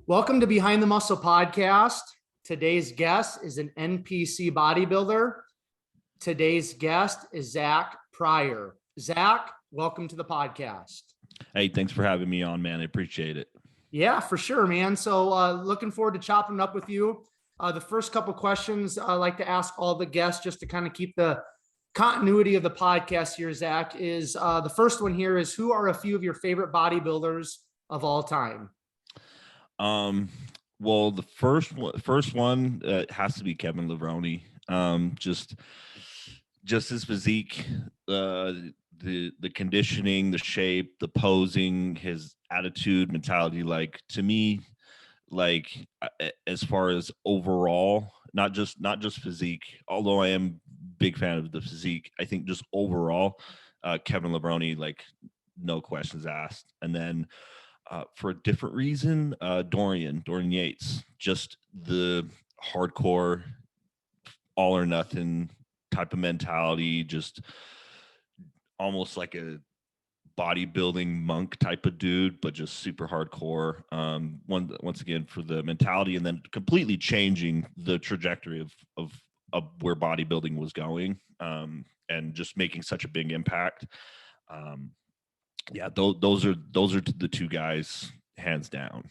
Welcome to Behind the Muscle podcast. Today's guest is an NPC bodybuilder. Today's guest is Zack Pryor. Zack, welcome to the podcast. Hey, thanks for having me on, man. I appreciate it. Yeah, for sure, man. So looking forward to chopping it up with you. The first couple questions I like to ask all the guests just to kind of keep the continuity of the podcast here, Zack, is the first one here is, who are a few of your favorite bodybuilders of all time? Well, the first one has to be Kevin Levrone. Just his physique, the conditioning, the shape, the posing, his attitude, mentality. Like, to me, like, as far as overall, not just physique, although I am a big fan of the physique, I think just overall, Kevin Levrone, like, no questions asked. And then for a different reason, Dorian Yates, just the hardcore, all or nothing type of mentality, just almost like a bodybuilding monk type of dude, but just super hardcore. Once again, for the mentality, and then completely changing the trajectory of where bodybuilding was going, and just making such a big impact. Yeah, those are the two guys, hands down.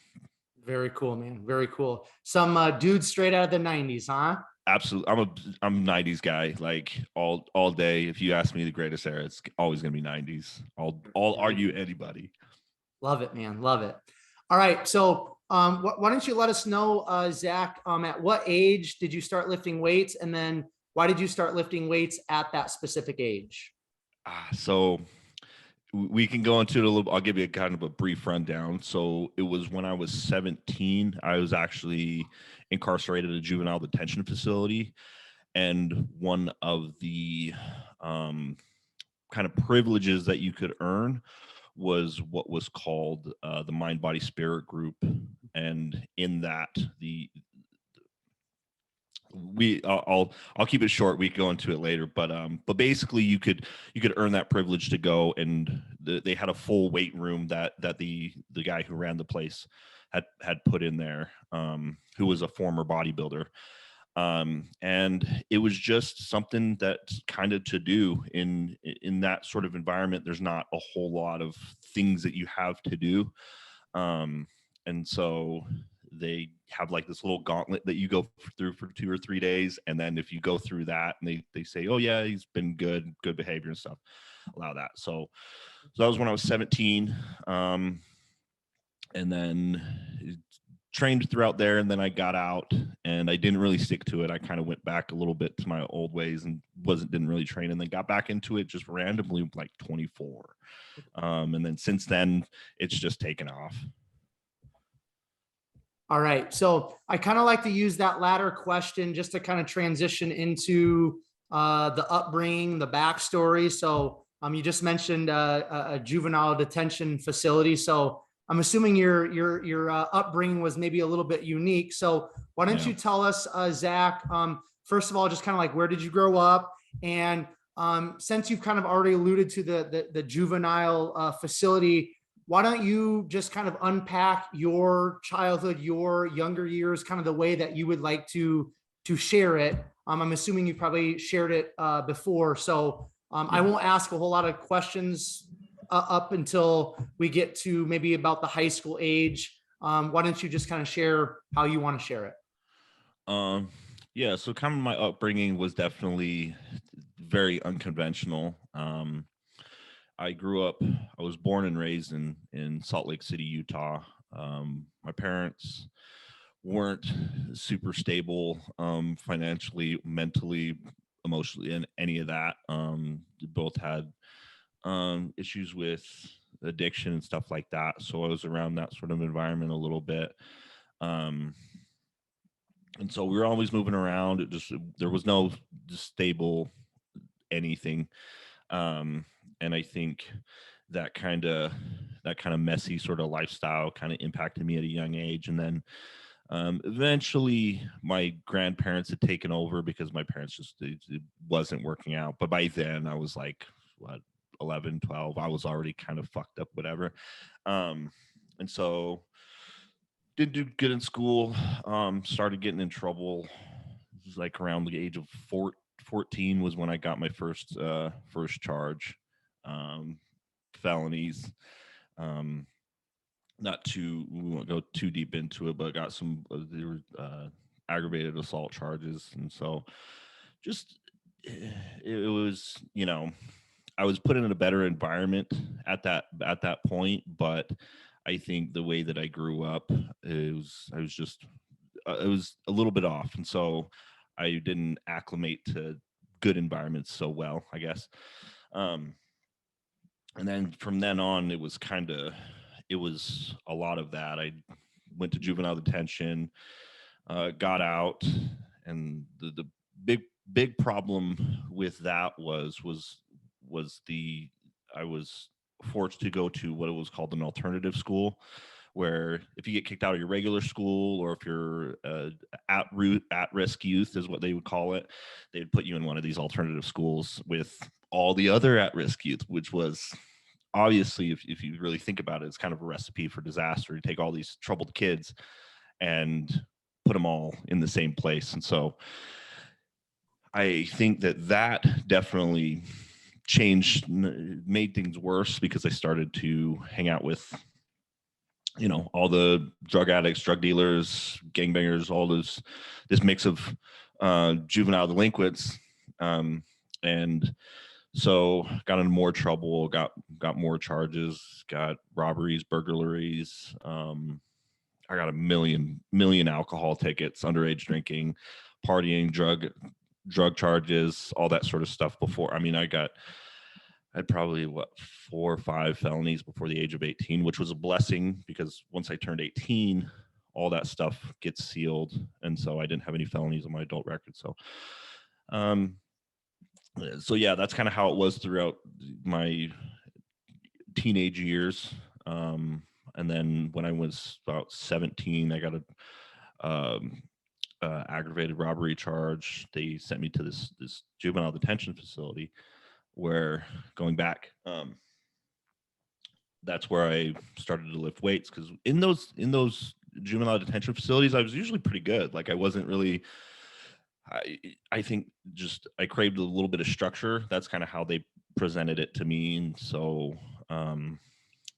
Very cool, man. Very cool. Some dudes straight out of the 90s, huh? Absolutely. I'm a 90s guy, like all day. If you ask me the greatest era, it's always gonna be 90s. I'll argue anybody. Love it, man. Love it. All right. So why don't you let us know, Zack, at what age did you start lifting weights? And then why did you start lifting weights at that specific age? So we can go into it a little. I'll give you a kind of a brief rundown. So it was when I was 17. I was actually incarcerated at a juvenile detention facility, and one of the kind of privileges that you could earn was what was called the Mind Body Spirit group. And in that, I'll keep it short. We can go into it later, but basically you could earn that privilege to go, and they had a full weight room that the guy who ran the place had put in there, who was a former bodybuilder. And it was just something that's kind of to do in that sort of environment. There's not a whole lot of things that you have to do. And so they have like this little gauntlet that you go through for 2 or 3 days. And then if you go through that and they say, oh yeah, he's been good behavior and stuff, allow that. So that was when I was 17. And then trained throughout there. And then I got out and I didn't really stick to it. I kind of went back a little bit to my old ways and didn't really train, and then got back into it just randomly, like 24. And then since then it's just taken off. All right. So I kind of like to use that latter question just to kind of transition into the upbringing, the backstory. So you just mentioned a juvenile detention facility. So I'm assuming your upbringing was maybe a little bit unique. So why don't you tell us, Zack, first of all, just kind of like, where did you grow up? And since you've kind of already alluded to the juvenile facility, why don't you just kind of unpack your childhood, your younger years, kind of the way that you would like to share it? I'm assuming you probably shared it before. So I won't ask a whole lot of questions up until we get to maybe about the high school age. Why don't you just kind of share how you want to share it? Yeah, so kind of my upbringing was definitely very unconventional. I was born and raised in Salt Lake City, Utah. My parents weren't super stable financially, mentally, emotionally, and any of that. They both had issues with addiction and stuff like that. So I was around that sort of environment a little bit. And so we were always moving around. There was no stable anything. And I think that kind of messy sort of lifestyle kind of impacted me at a young age. And then eventually my grandparents had taken over because my parents it wasn't working out. But by then I was like, 11, 12, I was already kind of fucked up, whatever. And so did do good in school. Started getting in trouble. It was like around the age of 14 was when I got my first charge. Um, Felonies. Um, we won't go too deep into it, but got some there were aggravated assault charges, and so just it was, I was put in a better environment at that point, but I think the way that I grew up, I was just it was a little bit off, and so I didn't acclimate to good environments so well, I guess. Um, and then from then on, it was a lot of that. I went to juvenile detention, got out, and the big problem with that was the I was forced to go to what it was called an alternative school, where if you get kicked out of your regular school, or if you're at risk youth is what they would call it, they'd put you in one of these alternative schools with all the other at risk youth, which was obviously, if you really think about it, it's kind of a recipe for disaster. You take all these troubled kids and put them all in the same place. And so I think that definitely made things worse, because I started to hang out with, all the drug addicts, drug dealers, gangbangers, all this mix of juvenile delinquents. And so got into more trouble, got more charges, got robberies, burglaries. I got a million alcohol tickets, underage drinking, partying, drug charges, all that sort of stuff before. I mean, I had probably 4 or 5 felonies before the age of 18, which was a blessing, because once I turned 18, all that stuff gets sealed. And so I didn't have any felonies on my adult record. So yeah, that's kind of how it was throughout my teenage years. And then when I was about 17, I got a aggravated robbery charge. They sent me to this juvenile detention facility, where going back, that's where I started to lift weights, because in those juvenile detention facilities, I was usually pretty good. Like, I wasn't really. I think just I craved a little bit of structure. That's kind of how they presented it to me, and so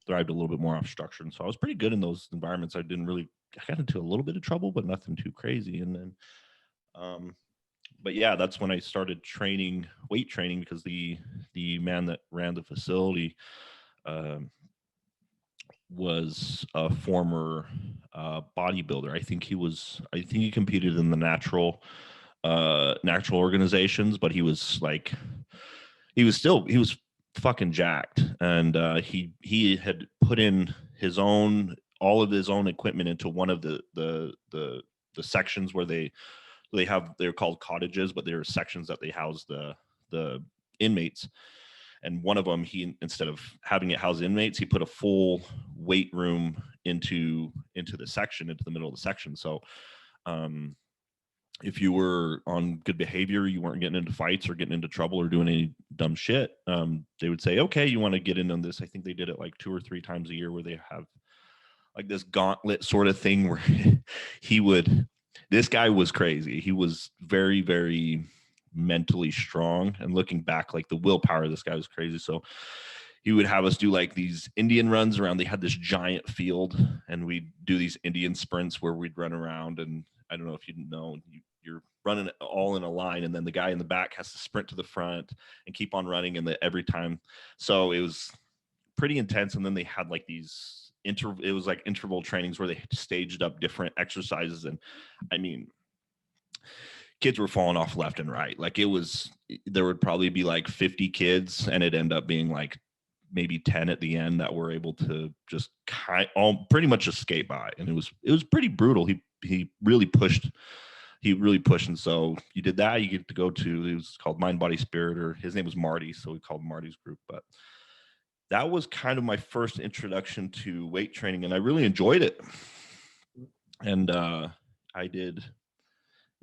thrived a little bit more off structure. And so I was pretty good in those environments. I got into a little bit of trouble, but nothing too crazy. And then, but yeah, that's when I started weight training, because the man that ran the facility was a former bodybuilder. I think he competed in the natural organizations, but he was fucking jacked, and he had put in all of his own equipment into one of the sections where they're called cottages, but they're sections that they house the inmates. And one of them, instead of having it house inmates, he put a full weight room into the middle of the section. So if you were on good behavior, you weren't getting into fights or getting into trouble or doing any dumb shit, they would say, okay, you want to get in on this. I think they did it like 2 or 3 times a year, where they have like this gauntlet sort of thing where this guy was crazy. He was very, very mentally strong, and looking back, like, the willpower of this guy was crazy. So he would have us do like these Indian runs around. They had this giant field, and we'd do these Indian sprints where we'd run around, and I don't know if you know, you're running all in a line, and then the guy in the back has to sprint to the front and keep on running, and every time. So it was pretty intense. And then they had like these it was like interval trainings where they staged up different exercises, and I mean, kids were falling off left and right. Like, there would probably be like 50 kids, and it'd end up being like maybe 10 at the end that were able to just pretty much escape by. And it was pretty brutal. He really pushed. And so you did that, you get to go to, it was called Mind, Body, Spirit, or his name was Marty, so we called Marty's group. But that was kind of my first introduction to weight training, and I really enjoyed it. And I did,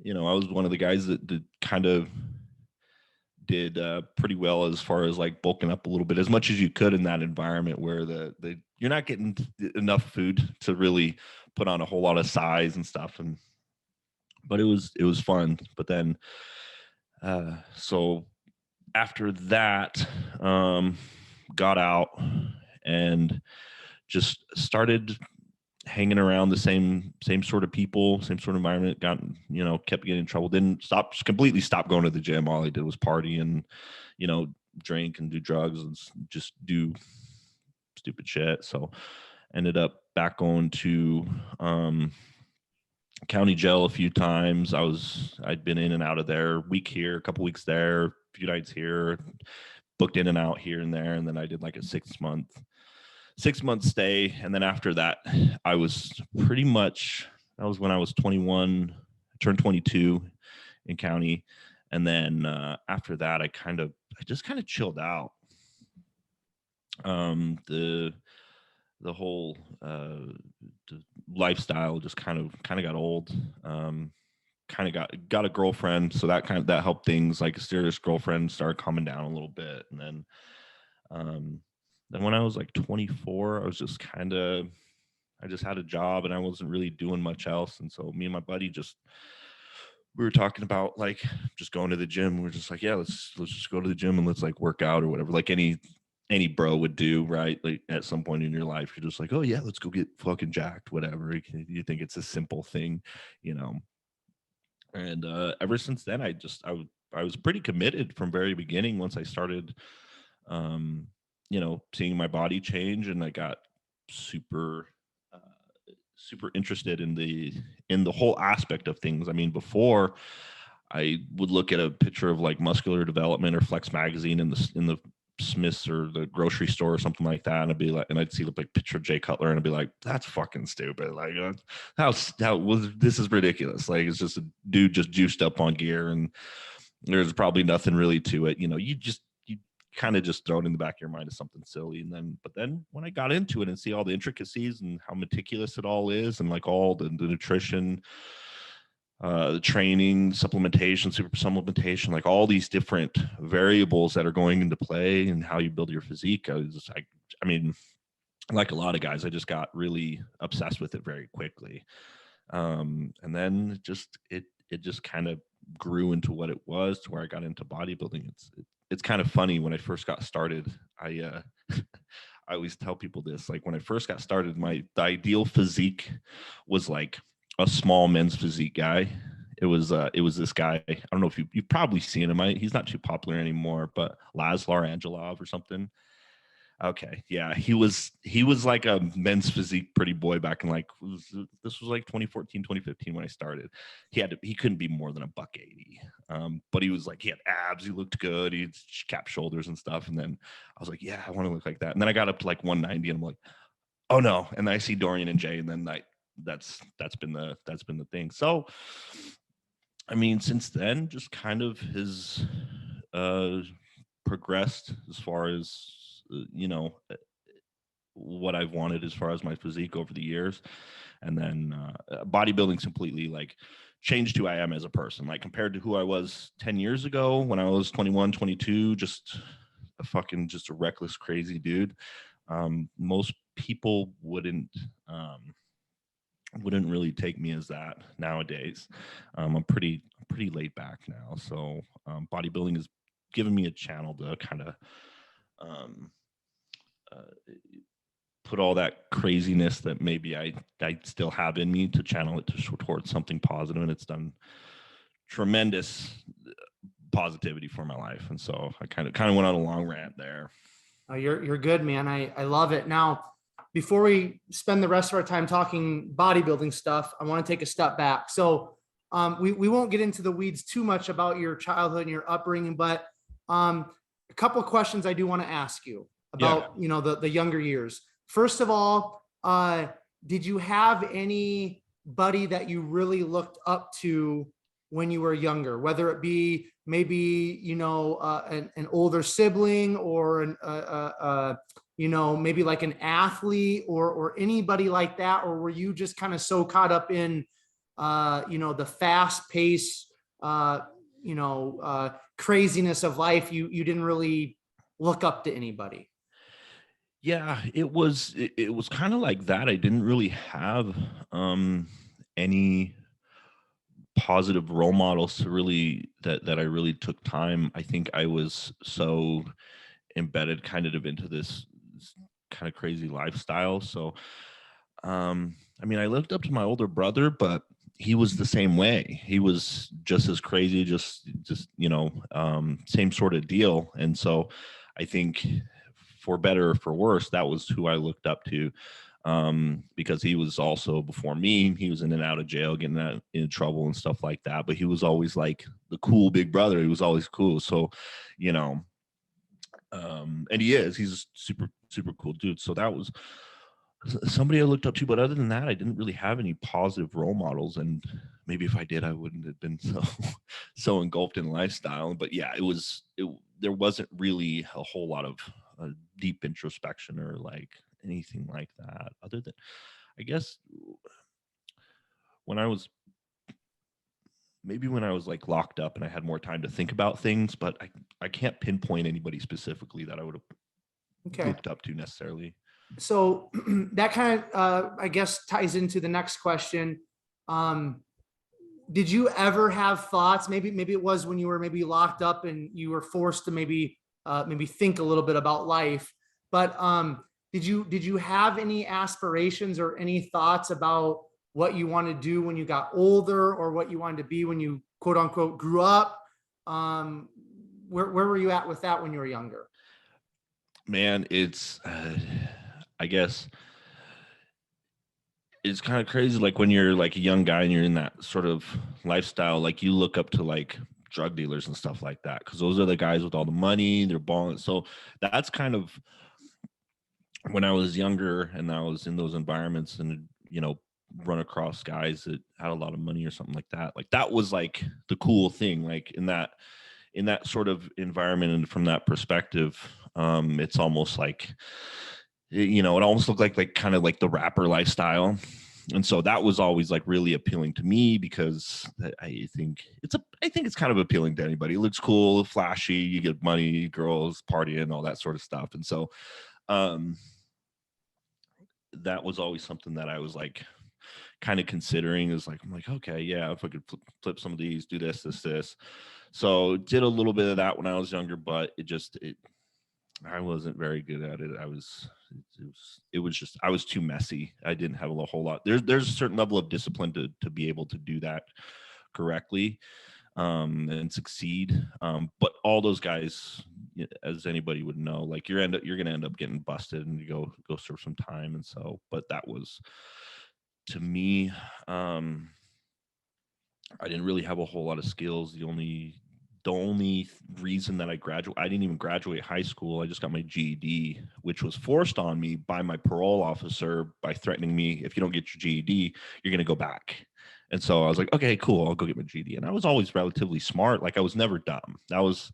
I was one of the guys that kind of did pretty well as far as like bulking up a little bit, as much as you could in that environment where you're not getting enough food to really put on a whole lot of size and stuff. But it was fun. But then so after that, got out and just started hanging around the same sort of people, same sort of environment, kept getting in trouble. Didn't completely stop going to the gym. All I did was party and, drink and do drugs and just do stupid shit. So ended up back going to county jail a few times. I'd been in and out of there, week here, a couple weeks there, a few nights here, booked in and out here and there. And then I did like a 6 month stay. And then after that, I was pretty much, that was when I was 21, turned 22 in county. And then after that, I just kind of chilled out. The whole the lifestyle just kind of got old. Kind of got a girlfriend, so that helped things. Like a serious girlfriend, started calming down a little bit. And then when I was like 24, I just had a job and I wasn't really doing much else. And so me and my buddy we were talking about like just going to the gym. We're just like, yeah, let's just go to the gym and let's like work out or whatever. Like any bro would do, right? Like at some point in your life, you're just like, oh yeah, let's go get fucking jacked, whatever. You think it's a simple thing, And ever since then, I was pretty committed from very beginning. Once I started, seeing my body change, and I got super interested in the whole aspect of things. I mean, before I would look at a picture of like Muscular Development or Flex Magazine in the Smith's or the grocery store or something like that, and I'd be like, and I'd see the like picture of Jay Cutler, and I'd be like, that's fucking stupid. Like, this is ridiculous. Like, it's just a dude just juiced up on gear, and there's probably nothing really to it. You kind of just throw it in the back of your mind as something silly. But then when I got into it and see all the intricacies and how meticulous it all is, and like all the nutrition, the training, supplementation, super supplementation, like all these different variables that are going into play and how you build your physique. I mean, like a lot of guys, I just got really obsessed with it very quickly. And then it just kind of grew into what it was, to where I got into bodybuilding. It's kind of funny. When I first got started, I always tell people this, like when I first got started, the ideal physique was like a small men's physique guy. It was this guy. I don't know if you've probably seen him. He's not too popular anymore, but Laszlo Angelov or something. Okay, yeah, he was like a men's physique pretty boy back in this was like 2014, 2015 when I started. He couldn't be more than $180, but he had abs, he looked good, he had cap shoulders and stuff. And then I was like, yeah, I want to look like that. And then I got up to like 190, and I'm like, oh no. And then I see Dorian and Jay, and then that's been the thing. So I mean, since then, just kind of has progressed as far as what I've wanted as far as my physique over the years. And then bodybuilding's completely like changed who I am as a person, like compared to who I was 10 years ago when I was 21, 22, just a reckless, crazy dude. Most people wouldn't really take me as that nowadays. I'm pretty laid back now. So bodybuilding has given me a channel to kind of put all that craziness that maybe I still have in me, to channel it towards something positive. And it's done tremendous positivity for my life. And so I kind of went on a long rant there. Oh, you're good, man. I love it. Now, before we spend the rest of our time talking bodybuilding stuff, I want to take a step back. So we won't get into the weeds too much about your childhood and your upbringing, but a couple of questions I do want to ask you about, the younger years. First of all, did you have anybody that you really looked up to when you were younger, whether it be maybe, an older sibling or maybe like an athlete or anybody like that? Or were you just kind of so caught up in, the fast pace, craziness of life, you didn't really look up to anybody? Yeah, it was kind of like that. I didn't really have any positive role models to really that I really took time. I think I was so embedded kind of into this kind of crazy lifestyle. So I mean, I looked up to my older brother, but he was the same way. He was just as crazy, just same sort of deal. And so I think for better or for worse, that was who I looked up to, because he was also before me. He was in and out of jail, getting out in trouble and stuff like that. But he was always like the cool big brother. He was always cool. So, you know, and he's a super, super cool dude. So that was somebody I looked up to. But other than that, I didn't really have any positive role models. And maybe if I did, I wouldn't have been so engulfed in lifestyle. But yeah, there wasn't really a whole lot of deep introspection or like anything like that, other than, I guess, when I was like locked up and I had more time to think about things. But I can't pinpoint anybody specifically that I would have Okay. looked up to necessarily. So that kind of, I guess, ties into the next question. Did you ever have thoughts? Maybe it was when you were maybe locked up and you were forced to maybe think a little bit about life. But did you have any aspirations or any thoughts about what you want to do when you got older, or what you wanted to be when you quote unquote grew up? Where were you at with that when you were younger? Man, it's I guess it's kind of crazy. Like when you're like a young guy and you're in that sort of lifestyle, like you look up to like drug dealers and stuff like that, because those are the guys with all the money, they're balling. So that's kind of when I was younger and I was in those environments and, run across guys that had a lot of money or something like that. Like that was like the cool thing, like in that sort of environment. And from that perspective, it's almost like, it almost looked like kind of like the rapper lifestyle. And so that was always like really appealing to me, because I think it's kind of appealing to anybody. It looks cool, flashy, you get money, girls, partying, all that sort of stuff. And so that was always something that I was like kind of considering, is like, I'm like, okay, yeah, if I could flip some of these, do this. So did a little bit of that when I was younger, but I wasn't very good at it. It was just, I was too messy. I didn't have a whole lot. There's a certain level of discipline to be able to do that correctly, and succeed. But all those guys, as anybody would know, like you're going to end up getting busted and you go serve some time. And so, but that was, to me, I didn't really have a whole lot of skills. The only reason that I didn't even graduate high school. I just got my GED, which was forced on me by my parole officer by threatening me, if you don't get your GED, you're going to go back. And so I was like, okay, cool, I'll go get my GED. And I was always relatively smart. Like I was never dumb. That was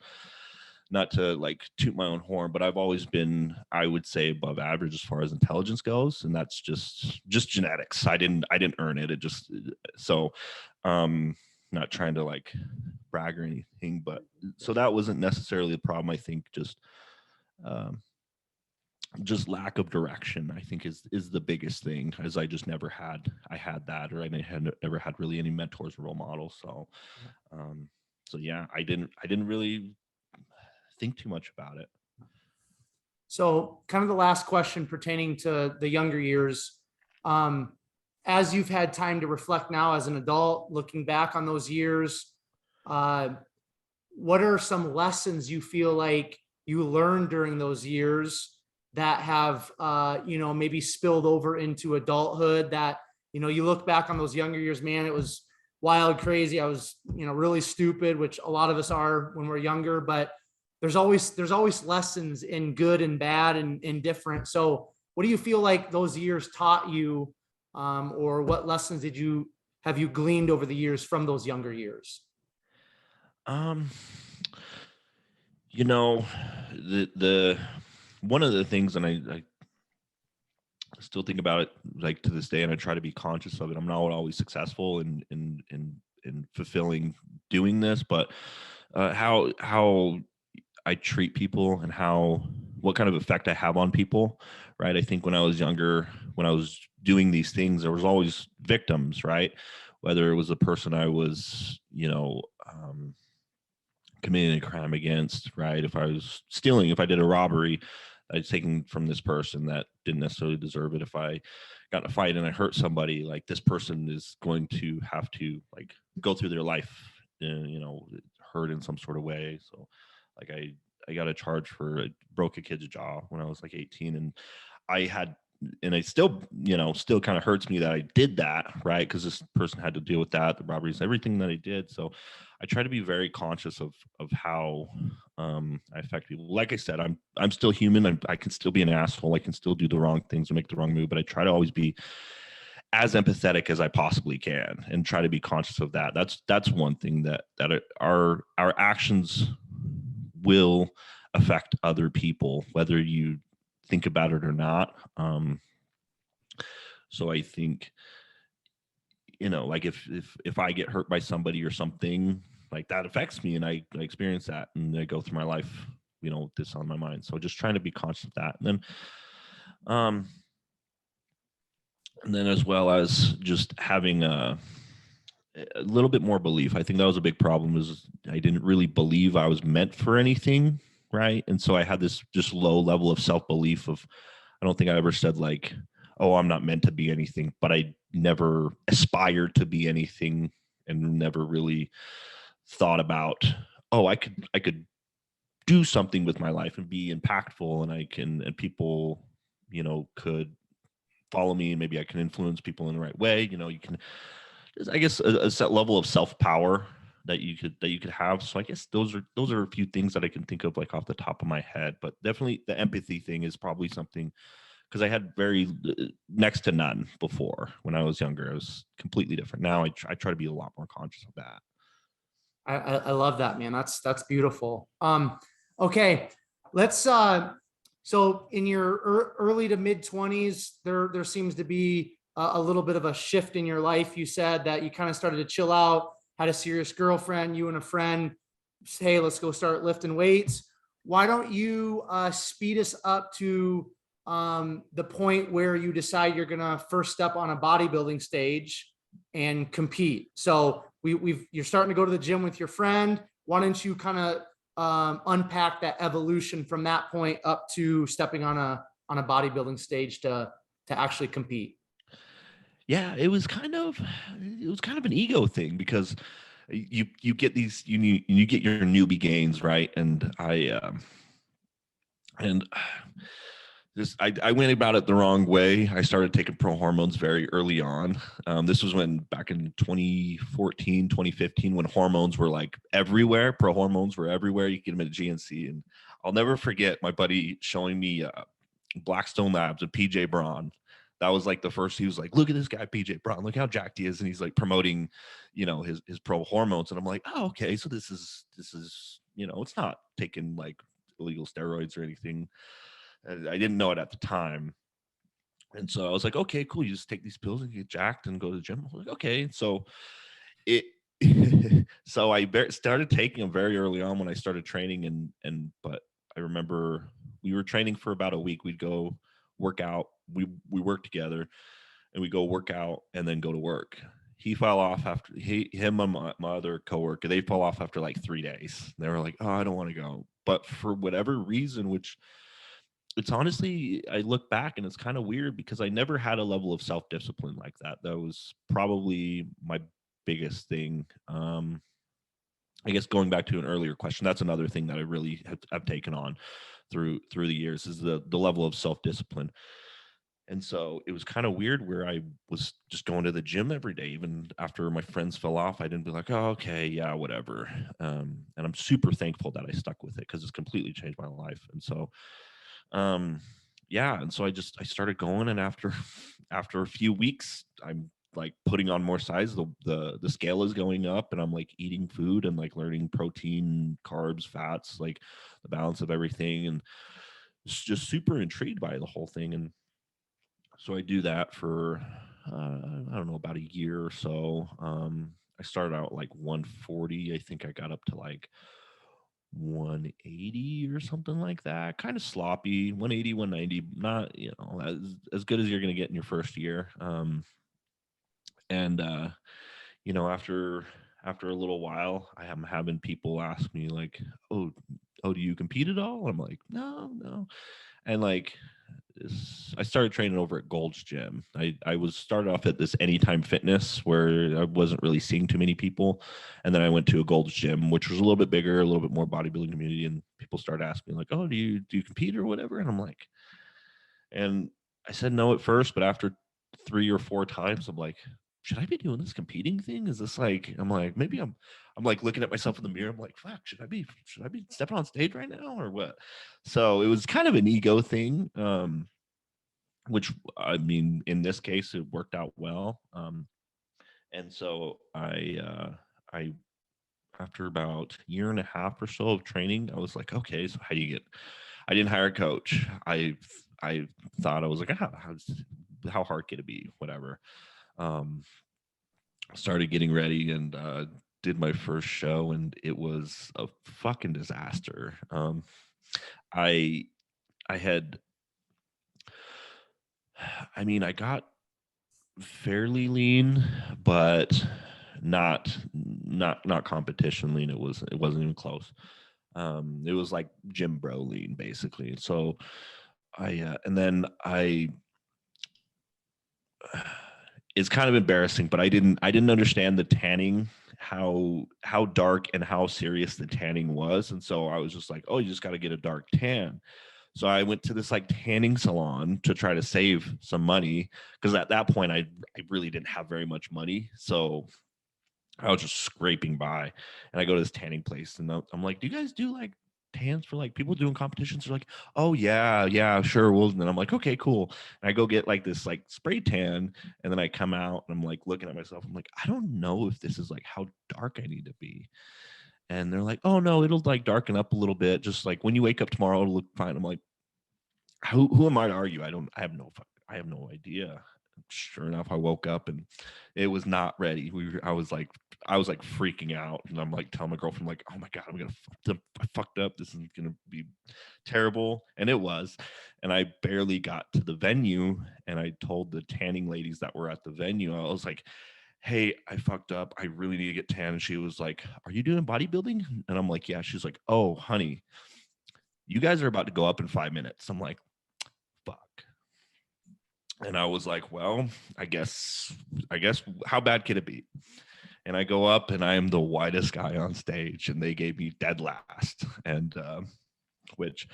not to like toot my own horn, but I've always been, I would say, above average as far as intelligence goes. And that's just genetics. I didn't earn it. It just, so, not trying to like brag or anything, but so that wasn't necessarily the problem. I think just lack of direction, I think is the biggest thing, as I just never had that, or I had never had really any mentors or role models. So yeah, I didn't really think too much about it. So kind of the last question pertaining to the younger years, as you've had time to reflect now as an adult, looking back on those years, what are some lessons you feel like you learned during those years that have, maybe spilled over into adulthood, that, you look back on those younger years, man, it was wild, crazy. I was, really stupid, which a lot of us are when we're younger, but there's always lessons in good and bad and indifferent. So what do you feel like those years taught you, or what lessons have you gleaned over the years from those younger years? The one of the things, and I still think about it like to this day, and I try to be conscious of it. I'm not always successful in fulfilling doing this, but how I treat people and what kind of effect I have on people, right? I think when I was younger, when I was doing these things, there was always victims, right? Whether it was the person I was, committing a crime against, right? If I was stealing, if I did a robbery, I'd taken from this person that didn't necessarily deserve it. If I got in a fight and I hurt somebody, like this person is going to have to like go through their life, hurt in some sort of way. So, like I got a charge for broke a kid's jaw when I was like 18, and I had, and it still, still kind of hurts me that I did that, right? Because this person had to deal with that, the robberies, everything that I did. So I try to be very conscious of how I affect people. Like I said, I'm still human. I can still be an asshole. I can still do the wrong things and make the wrong move, but I try to always be as empathetic as I possibly can and try to be conscious of that. That's one thing that our actions will affect other people, whether you think about it or not. So I think, like if I get hurt by somebody or something, like that affects me, and I experience that, and I go through my life, this on my mind. So just trying to be conscious of that, um, and then as well as just having a little bit more belief. I think that was a big problem, is I didn't really believe I was meant for anything, right? And so I had this just low level of self-belief of, I don't think I ever said like, oh, I'm not meant to be anything, but I never aspired to be anything, and never really thought about, oh, I could do something with my life and be impactful, and people, could follow me, and maybe I can influence people in the right way. You can, I guess, a set level of self-power that you could have. So I guess those are a few things that I can think of like off the top of my head, but definitely the empathy thing is probably something, because I had very next to none before. When I was younger, it was completely different. Now I try to be a lot more conscious of that. I love that, man. That's beautiful. Okay, let's so in your early to mid 20s, there seems to be a little bit of a shift in your life. You said that you kind of started to chill out, had a serious girlfriend, you and a friend say, hey, let's go start lifting weights. Why don't you speed us up to the point where you decide you're going to first step on a bodybuilding stage and compete? So you're starting to go to the gym with your friend. Why don't you kind of unpack that evolution from that point up to stepping on a bodybuilding stage to actually compete? Yeah, it was kind of an ego thing, because you get these, you get your newbie gains, right? And I went about it the wrong way. I started taking pro hormones very early on. This was back in 2014, 2015, when hormones were like everywhere. Pro hormones were everywhere. You could get them at GNC. And I'll never forget my buddy showing me Blackstone Labs and PJ Braun. That was like the first. He was like, look at this guy, PJ Braun, look how jacked he is. And he's like promoting, his pro hormones. And I'm like, oh, okay. So this is, it's not taking like illegal steroids or anything. I didn't know it at the time. And so I was like, okay, cool. You just take these pills and get jacked and go to the gym. I was like, okay. So it, so I started taking them very early on when I started training. But I remember we were training for about a week. We'd go work out. We work together, and we go work out and then go to work. He fell off after him and my other coworker, they fell off after like 3 days. They were like, oh, I don't want to go. But for whatever reason, which it's honestly, I look back and it's kind of weird, because I never had a level of self-discipline like that. That was probably my biggest thing. I guess going back to an earlier question, that's another thing that I really have taken on through the years, is the level of self-discipline. And so it was kind of weird, where I was just going to the gym every day, even after my friends fell off. I didn't be like, oh, okay, yeah, whatever. And I'm super thankful that I stuck with it, because it's completely changed my life. And so um yeah, and so I started going, and after a few weeks, I'm like putting on more size. The scale is going up, and I'm like eating food and like learning protein, carbs, fats, like the balance of everything, and just super intrigued by the whole thing. And so I do that for I don't know, about a year or so. I started out like 140. I think I got up to like 180 or something like that, kind of sloppy. 180, 190, not, you know, as good as you're going to get in your first year. And you know, after a little while, I am having people ask me like, oh, do you compete at all? I'm like, no. And like, I started training over at Gold's Gym. I was started off at this Anytime Fitness where I wasn't really seeing too many people, and then I went to a Gold's Gym, which was a little bit bigger, a little bit more bodybuilding community, and people started asking me like, "Oh, do you compete or whatever?" And I'm like, and I said no at first, but after 3 or 4 times, I'm like, should I be doing this competing thing? Is this like, I'm like, maybe I'm like looking at myself in the mirror. I'm like, fuck, should I be stepping on stage right now or what? So it was kind of an ego thing. Which I mean, in this case, it worked out well. And so I, after about a year and a half or so of training, I was like, okay, so how do you get, I didn't hire a coach. I thought, I was like, how hard could it be? Whatever. Um, Started getting ready and, did my first show, and it was a fucking disaster. I, I had, I mean, I got fairly lean, but not competition lean. It wasn't even close. It was like gym bro lean basically. So and then it's kind of embarrassing, but I didn't understand the tanning, how dark and how serious the tanning was. And so I was just like, oh, you just got to get a dark tan. So I went to this like tanning salon to try to save some money, because at that point I really didn't have very much money. So I was just scraping by, and I go to this tanning place, and I'm like, do you guys do like tans for like people doing competitions? They're like, oh yeah, sure. Well, and then I'm like, okay, cool. And I go get like this like spray tan, and then I come out and I'm like looking at myself. I'm like, I don't know if this is like how dark I need to be. And they're like, oh no, it'll like darken up a little bit. Just like when you wake up tomorrow, it'll look fine. I'm like, who am I to argue? I have no idea. Sure enough, I woke up and it was not ready. I was like freaking out, and I'm like telling my girlfriend, like, oh my God, I fucked up. This is gonna be terrible. And it was. And I barely got to the venue, and I told the tanning ladies that were at the venue, I was like, hey, I fucked up. I really need to get tan. And she was like, are you doing bodybuilding? And I'm like, yeah. She's like, oh, honey, you guys are about to go up in 5 minutes. I'm like, fuck. And I was like, well, I guess how bad could it be? And I go up and I am the whitest guy on stage, and they gave me dead last. And which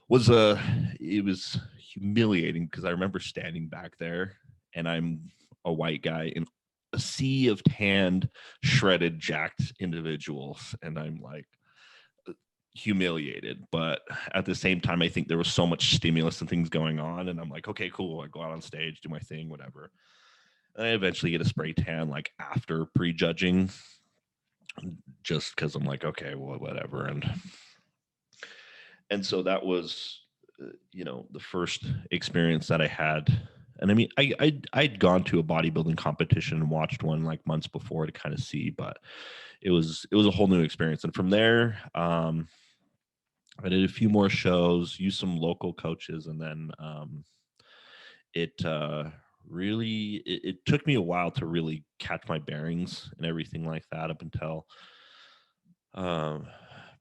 was it was humiliating, because I remember standing back there and I'm a white guy in a sea of tanned, shredded, jacked individuals, and I'm like humiliated. But at the same time, I think there was so much stimulus and things going on, and I'm like, okay, cool. I go out on stage, do my thing, whatever. And I eventually get a spray tan like after prejudging, just because I'm like, okay, well, whatever. And so that was, you know, the first experience that I had. And I mean, I'd gone to a bodybuilding competition and watched one like months before to kind of see, but it was a whole new experience. And from there, I did a few more shows, used some local coaches, and then it really it took me a while to really catch my bearings and everything like that, up until um,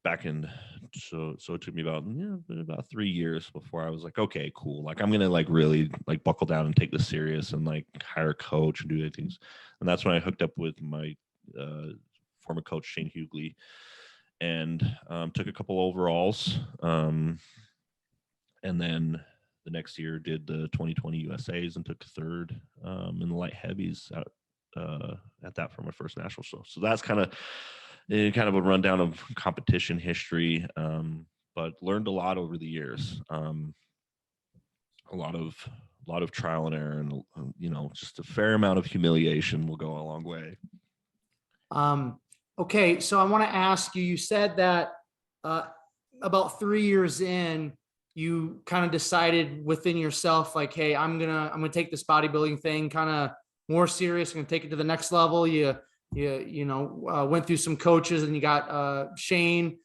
back in, so it took me about 3 years before I was like, okay, cool, like I'm gonna like really like buckle down and take this serious and like hire a coach and do things. And that's when I hooked up with my former coach Shane Hughley, and took a couple overalls, and then the next year did the 2020 USA's and took third in the light heavies at that for my first national show. So that's kind of a rundown of competition history, but learned a lot over the years. A lot of trial and error, and just a fair amount of humiliation will go a long way. Okay, so I want to ask you, you said that about 3 years in, you kind of decided within yourself, like, hey, I'm gonna take this bodybuilding thing kind of more serious. I'm gonna take it to the next level. You went through some coaches, and you got Shane.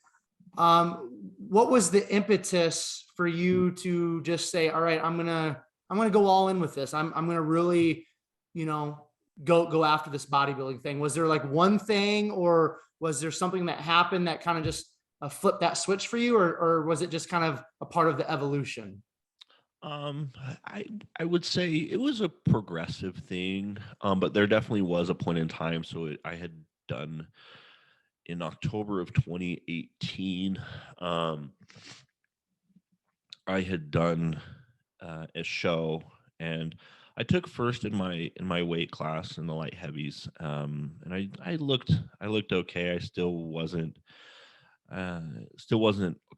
What was the impetus for you to just say, all right, I'm gonna go all in with this. I'm gonna really, you know, go after this bodybuilding thing. Was there like one thing, or was there something that happened that kind of just flipped that switch for you, or was it just kind of a part of the evolution? Um, I would say it was a progressive thing, but there definitely was a point in time. So I had done in October of 2018. Um, I had done a show, and I took first in my weight class in the light heavies. And I looked okay. I still wasn't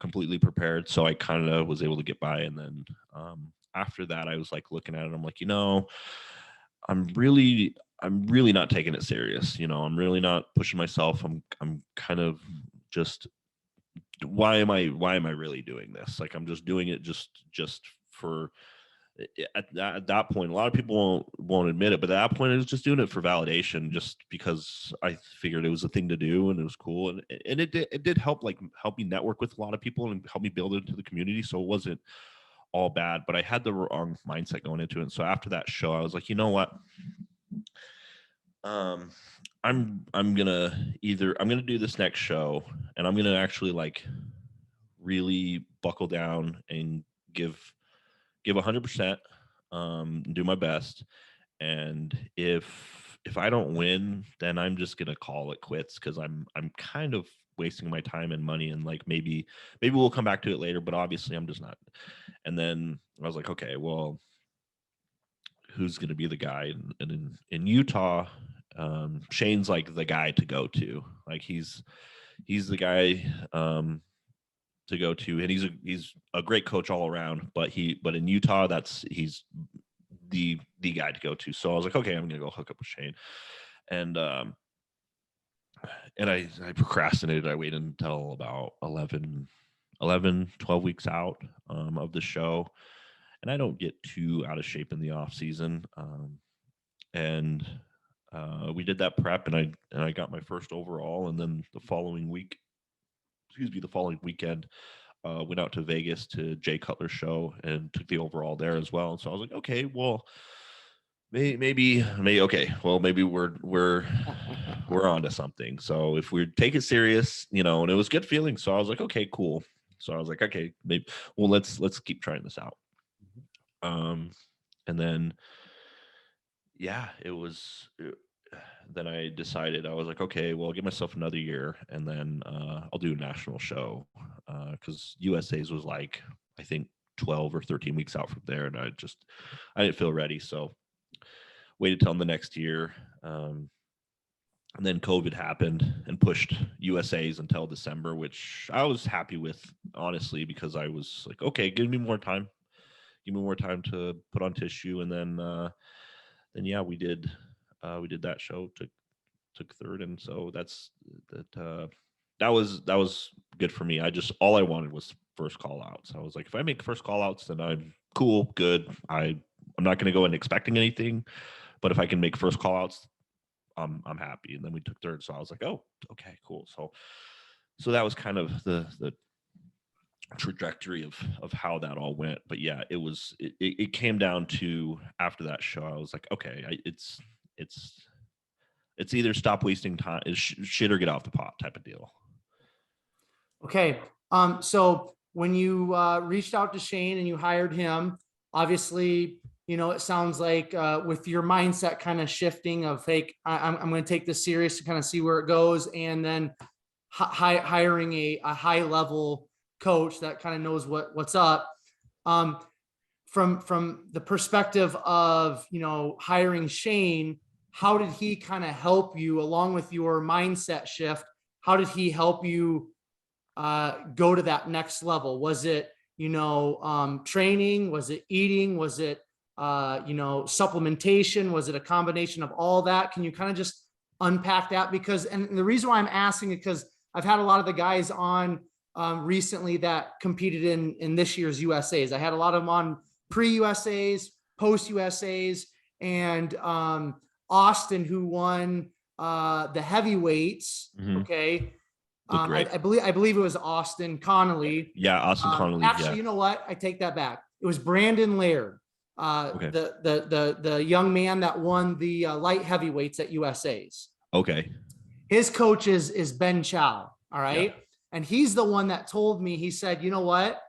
completely prepared, so I kind of was able to get by. And then after that, I was like looking at it. I'm like, I'm really not taking it serious. I'm really not pushing myself. I'm kind of just, why am I really doing this? Like, I'm just doing it just for, at that point, a lot of people won't admit it, but at that point I was just doing it for validation, just because I figured it was a thing to do and it was cool. And it did help, like, help me network with a lot of people and help me build into the community. So it wasn't all bad, but I had the wrong mindset going into it. And so after that show, I was like, you know what? Um, I'm gonna do this next show, and I'm gonna actually, like, really buckle down and give 100%, do my best. And if I don't win, then I'm just gonna call it quits, because I'm kind of wasting my time and money, and, like, maybe we'll come back to it later, but obviously I'm just not. And then I was like, okay, well, who's gonna be the guy? And in Utah, Shane's like the guy to go to. Like, he's the guy to go to, and he's a great coach all around. But in Utah, he's the guy to go to. So I was like, okay, I'm gonna go hook up with Shane. And I procrastinated. I waited until about 12 weeks out of the show, and I don't get too out of shape in the off season. And we did that prep, and I got my first overall. And then the following weekend, went out to Vegas to Jay Cutler's show and took the overall there as well. And so I was like, okay, well, maybe okay, well, maybe we're onto something. So if we take it serious, and it was good feeling. So I was like, okay, cool. So I was like, okay, maybe, well, let's keep trying this out. And then, yeah, then I decided, I was like, okay, well, I'll give myself another year, and then I'll do a national show, because USA's was, like, I think 12 or 13 weeks out from there, and I didn't feel ready. So waited till the next year. And then COVID happened and pushed USA's until December, which I was happy with, honestly, because I was like, okay, give me more time to put on tissue. And then yeah, we did that show, took third. And so that was good for me. All I wanted was first call outs. I was like, if I make first call outs, then I'm cool, good. I'm not going to go in expecting anything, but if I can make first call outs, I'm happy. And then we took third. So I was like, oh, okay, cool. So that was kind of the trajectory of how that all went. But yeah, it came down to, after that show, I was like, okay, it's either stop wasting time, shit, or get off the pot type of deal. Okay. So when you reached out to Shane and you hired him, obviously, it sounds like with your mindset kind of shifting of, hey, I'm going to take this serious to kind of see where it goes, and then hiring a high level coach that kind of knows what's up. From the perspective of, hiring Shane, how did he kind of help you along with your mindset shift? How did he help you go to that next level? Was it, training? Was it eating? Was it, supplementation? Was it a combination of all that? Can you kind of just unpack that? Because, and the reason why I'm asking is because I've had a lot of the guys on recently that competed in this year's USAs. I had a lot of them on pre-USAs, post-USAs, and Austin, who won the heavyweights. Mm-hmm. Okay. Looked great. I believe it was Austin Connolly. Yeah, Austin Connolly. Actually, Yeah. you know what? I take that back. It was Brandon Laird, Okay. the young man that won the light heavyweights at USA's. Okay. His coach is Ben Chow. All right. Yeah. And he's the one that told me, he said, you know what?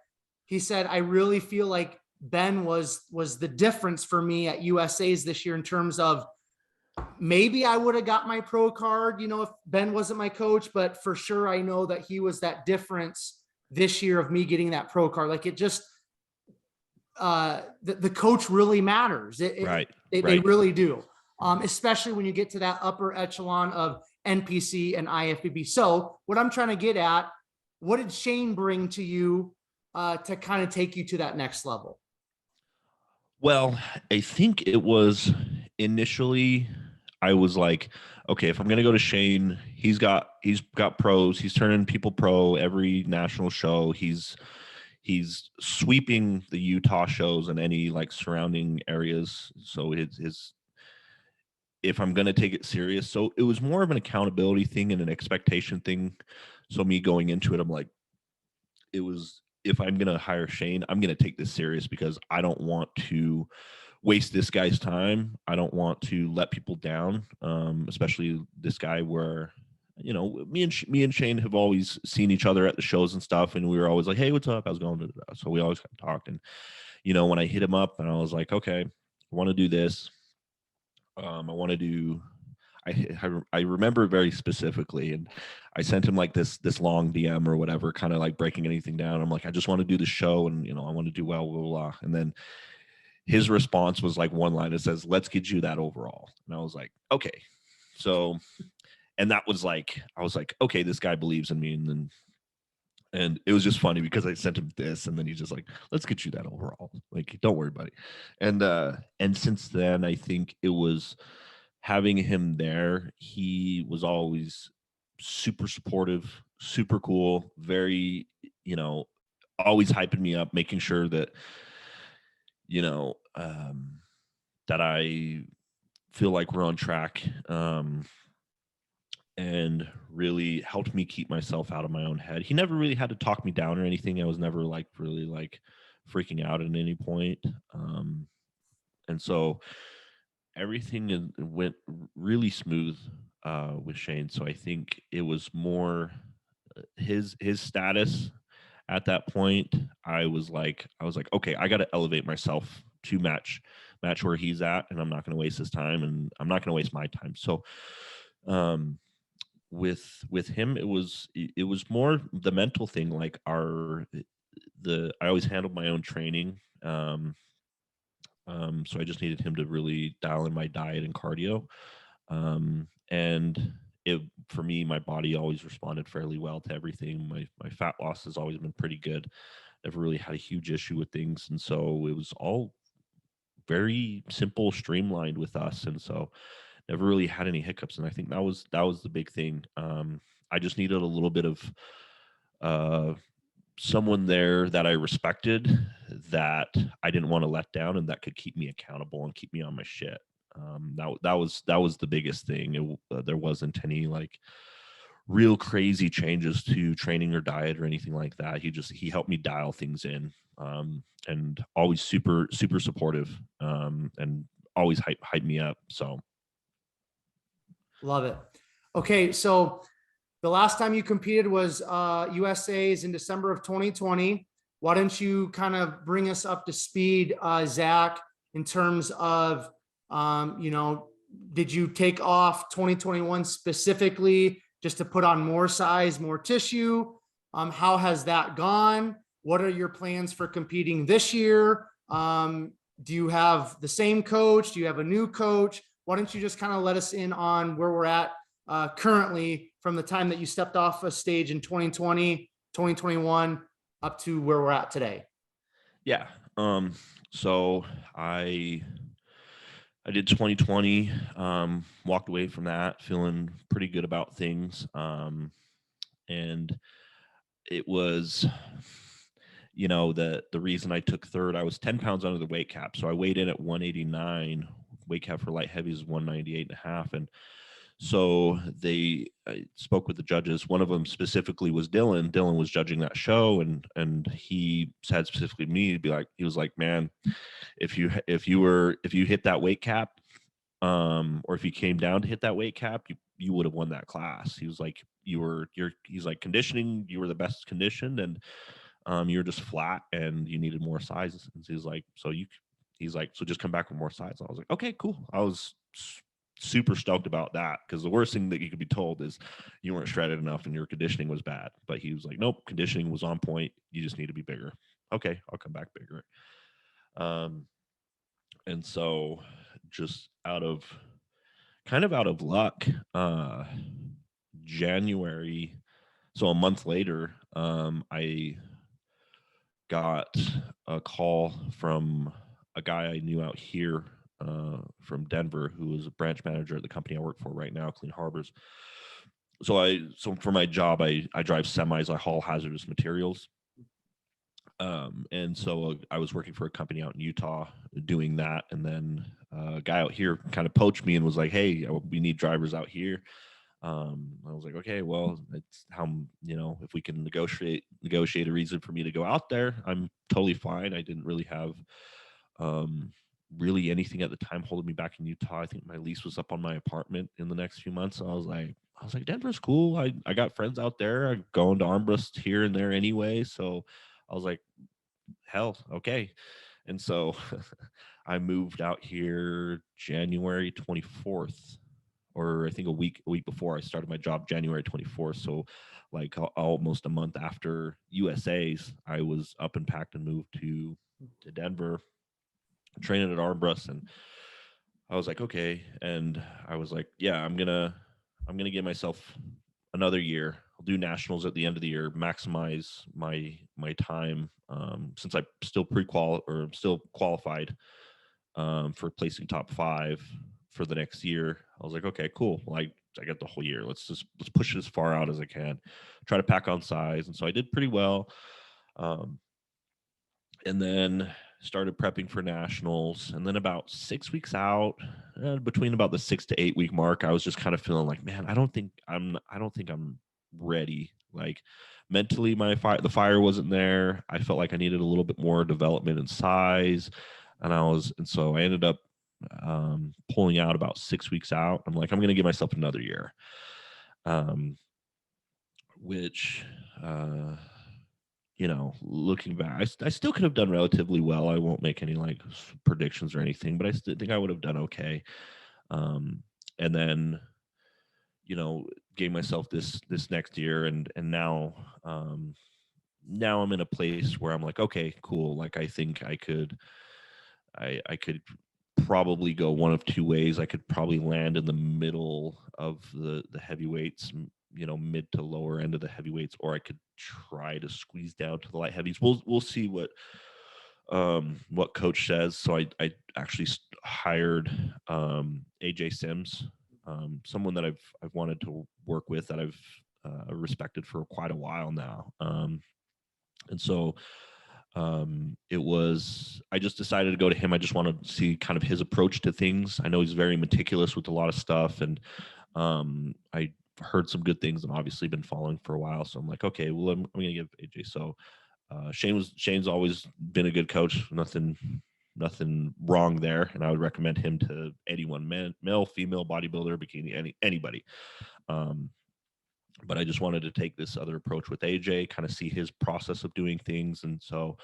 He said, I really feel like Ben was the difference for me at USA's this year in terms of maybe I would have got my pro card, you know, if Ben wasn't my coach, but for sure I know that he was that difference this year of me getting that pro card. Like it just, the coach really matters. Right. They really do. Especially when you get to that upper echelon of NPC and IFBB. So what I'm trying to get at, what did Shane bring to you to kind of take you to that next level? Well, I think it was initially I was like, okay, if I'm gonna go to Shane, he's got pros, he's turning people pro every national show. He's sweeping the Utah shows and any like surrounding areas. So his if I'm gonna take it serious. So it was more of an accountability thing and an expectation thing. So me going into it, I'm like, it was, if I'm going to hire Shane, I'm going to take this serious because I don't want to waste this guy's time. I don't want to let people down, especially this guy where, you know, me and Shane have always seen each other at the shows and stuff. And we were always like, hey, what's up? How's it going? So we always kind of talked. And, you know, when I hit him up and I was like, okay, I want to do this. I want to do, I remember very specifically, and I sent him like this long DM or whatever, kind of like breaking anything down. I'm like, I just want to do the show, and you know, I want to do well, blah, blah, blah. And then his response was like one line. It says, "Let's get you that overall." And I was like, okay. So, and that was like, I was like, okay, this guy believes in me, and it was just funny because I sent him this, and then he's just like, let's get you that overall. Like, don't worry, buddy. And since then, I think it was having him there. He was always super supportive, super cool, very, you know, always hyping me up, making sure that, you know, that I feel like we're on track. And really helped me keep myself out of my own head. He never really had to talk me down or anything. I was never like really like freaking out at any point. And so everything went really smooth with Shane. So I think it was more his status at that point. I was like, okay, I got to elevate myself to match where he's at, and I'm not going to waste his time, and I'm not going to waste my time. So, with him, it was more the mental thing. Like I always handled my own training. So I just needed him to really dial in my diet and cardio. And for me, my body always responded fairly well to everything. My fat loss has always been pretty good. Never really had a huge issue with things. And so it was all very simple, streamlined with us. And so never really had any hiccups. And I think that was the big thing. I just needed a little bit of someone there that I respected, that I didn't want to let down, and that could keep me accountable and keep me on my shit. That was the biggest thing. There wasn't any like real crazy changes to training or diet or anything like that. He helped me dial things in, and always super supportive, and always hype me up. So Love it. Okay, so the last time you competed was USA's in December of 2020. Why don't you kind of bring us up to speed, Zack, in terms of, you know, did you take off 2021 specifically just to put on more size, more tissue? How has that gone? What are your plans for competing this year? Do you have the same coach? Do you have a new coach? Why don't you just kind of let us in on where we're at currently from the time that you stepped off a stage in 2020, 2021, up to where we're at today? Yeah. So I did 2020, walked away from that feeling pretty good about things. And it was, you know, the reason I took third, I was 10 pounds under the weight cap. So I weighed in at 189. Weight cap for light heavy is 198.5. And So I spoke with the judges. One of them specifically was Dylan. Dylan was judging that show, and he said specifically to me, he was like, man, if you hit that weight cap, or if you came down to hit that weight cap, you would have won that class. He was like, he's like, conditioning, you were the best conditioned, and you were just flat and you needed more sizes. And he's like, so just come back with more size. I was like, okay, cool. I was super stoked about that, because the worst thing that you could be told is you weren't shredded enough and your conditioning was bad. But he was like, nope, conditioning was on point. You just need to be bigger. Okay, I'll come back bigger. And so just out of luck, January, so a month later, I got a call from a guy I knew out here, from Denver, who was a branch manager at the company I work for right now, Clean Harbors. So for my job, I drive semis, I haul hazardous materials. And so I was working for a company out in Utah doing that. And then a guy out here kind of poached me and was like, hey, we need drivers out here. I was like, okay, well, it's how, if we can negotiate a reason for me to go out there, I'm totally fine. I didn't really have really anything at the time holding me back in Utah. I think my lease was up on my apartment in the next few months. So I was like, Denver's cool. I got friends out there. I go into armbrust here and there anyway. So I was like, hell, okay. And so I moved out here January 24th, or I think a week before I started my job, January 24th. So like almost a month after USA's, I was up and packed and moved to Denver, training at armbrust. And I was like, okay. And I was like, yeah, I'm gonna give myself another year. I'll do nationals at the end of the year, maximize my time, since I still still qualified for placing top 5 for the next year. I was like, okay, cool. Well, I got the whole year. Let's push it as far out as I can, try to pack on size. And so I did pretty well. And then started prepping for nationals. And then about 6 weeks out, between about the 6 to 8 week mark, I was just kind of feeling like, man, I don't think I'm ready. Like mentally, the fire wasn't there. I felt like I needed a little bit more development in size. And so I ended up pulling out about 6 weeks out. I'm like, I'm going to give myself another year. Which, looking back, I still could have done relatively well. I won't make any like predictions or anything, but I still think I would have done okay. And then, gave myself this next year, and now I'm in a place where I'm like, okay, cool. Like, I think I could probably go one of two ways. I could probably land in the middle of the heavyweights, mid to lower end of the heavyweights, or I could try to squeeze down to the light heavies. We'll see what coach says. So I actually hired AJ Sims, someone that I've wanted to work with, that I've respected for quite a while now. And so I just decided to go to him. I just wanted to see kind of his approach to things. I know he's very meticulous with a lot of stuff, and I heard some good things and obviously been following for a while. So I'm like, okay, well, I'm going to give AJ. So Shane's always been a good coach. Nothing wrong there. And I would recommend him to anyone, male, female, bodybuilder, bikini, anybody. But I just wanted to take this other approach with AJ, kind of see his process of doing things. And so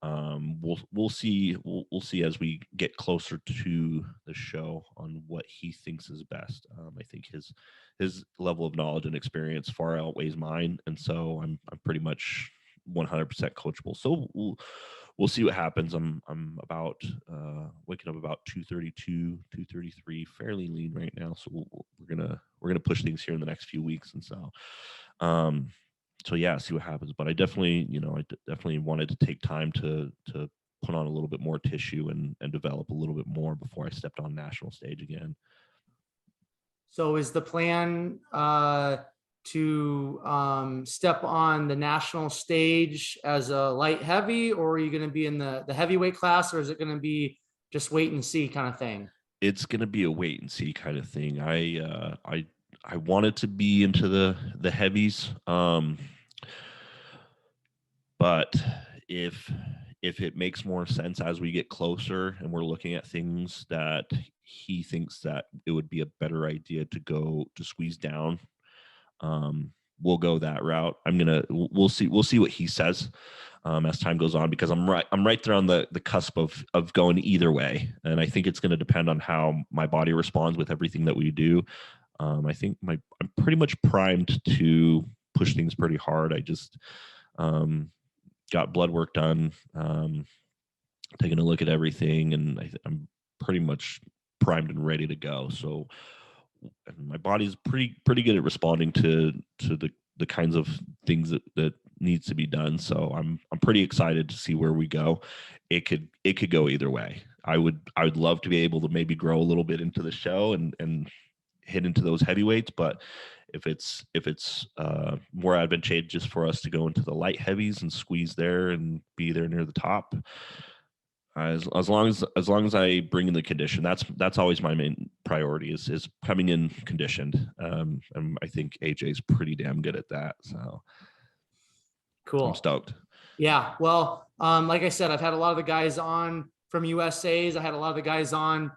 we'll see as we get closer to the show on what he thinks is best. I think his level of knowledge and experience far outweighs mine, and so I'm pretty much 100% coachable. So we'll see what happens. I'm about waking up about 2:32, 2:33, fairly lean right now. So we're gonna push things here in the next few weeks, and so so yeah, see what happens. But I definitely, definitely wanted to take time to put on a little bit more tissue and develop a little bit more before I stepped on national stage again. So is the plan to step on the national stage as a light heavy, or are you going to be in the heavyweight class, or is it going to be just wait and see kind of thing? it's going to be a wait and see kind of thing. I wanted to be into the heavies, but if it makes more sense as we get closer and we're looking at things that he thinks that it would be a better idea to go to squeeze down, we'll go that route. We'll see what he says as time goes on, because I'm right there on the cusp of going either way. And I think it's going to depend on how my body responds with everything that we do. I think I'm pretty much primed to push things pretty hard. I just got blood work done, taking a look at everything, and I'm pretty much primed and ready to go. So my body's pretty good at responding to the kinds of things that needs to be done. So I'm pretty excited to see where we go. It could go either way. I would love to be able to maybe grow a little bit into the show and hit into those heavyweights, but if it's more advantageous for us to go into the light heavies and squeeze there and be there near the top, as long as I bring in the condition, that's always my main priority is coming in conditioned. And I think AJ's pretty damn good at that. So Cool. I'm stoked. Yeah. Well, like I said, I've had a lot of the guys on from USA's. I had a lot of the guys on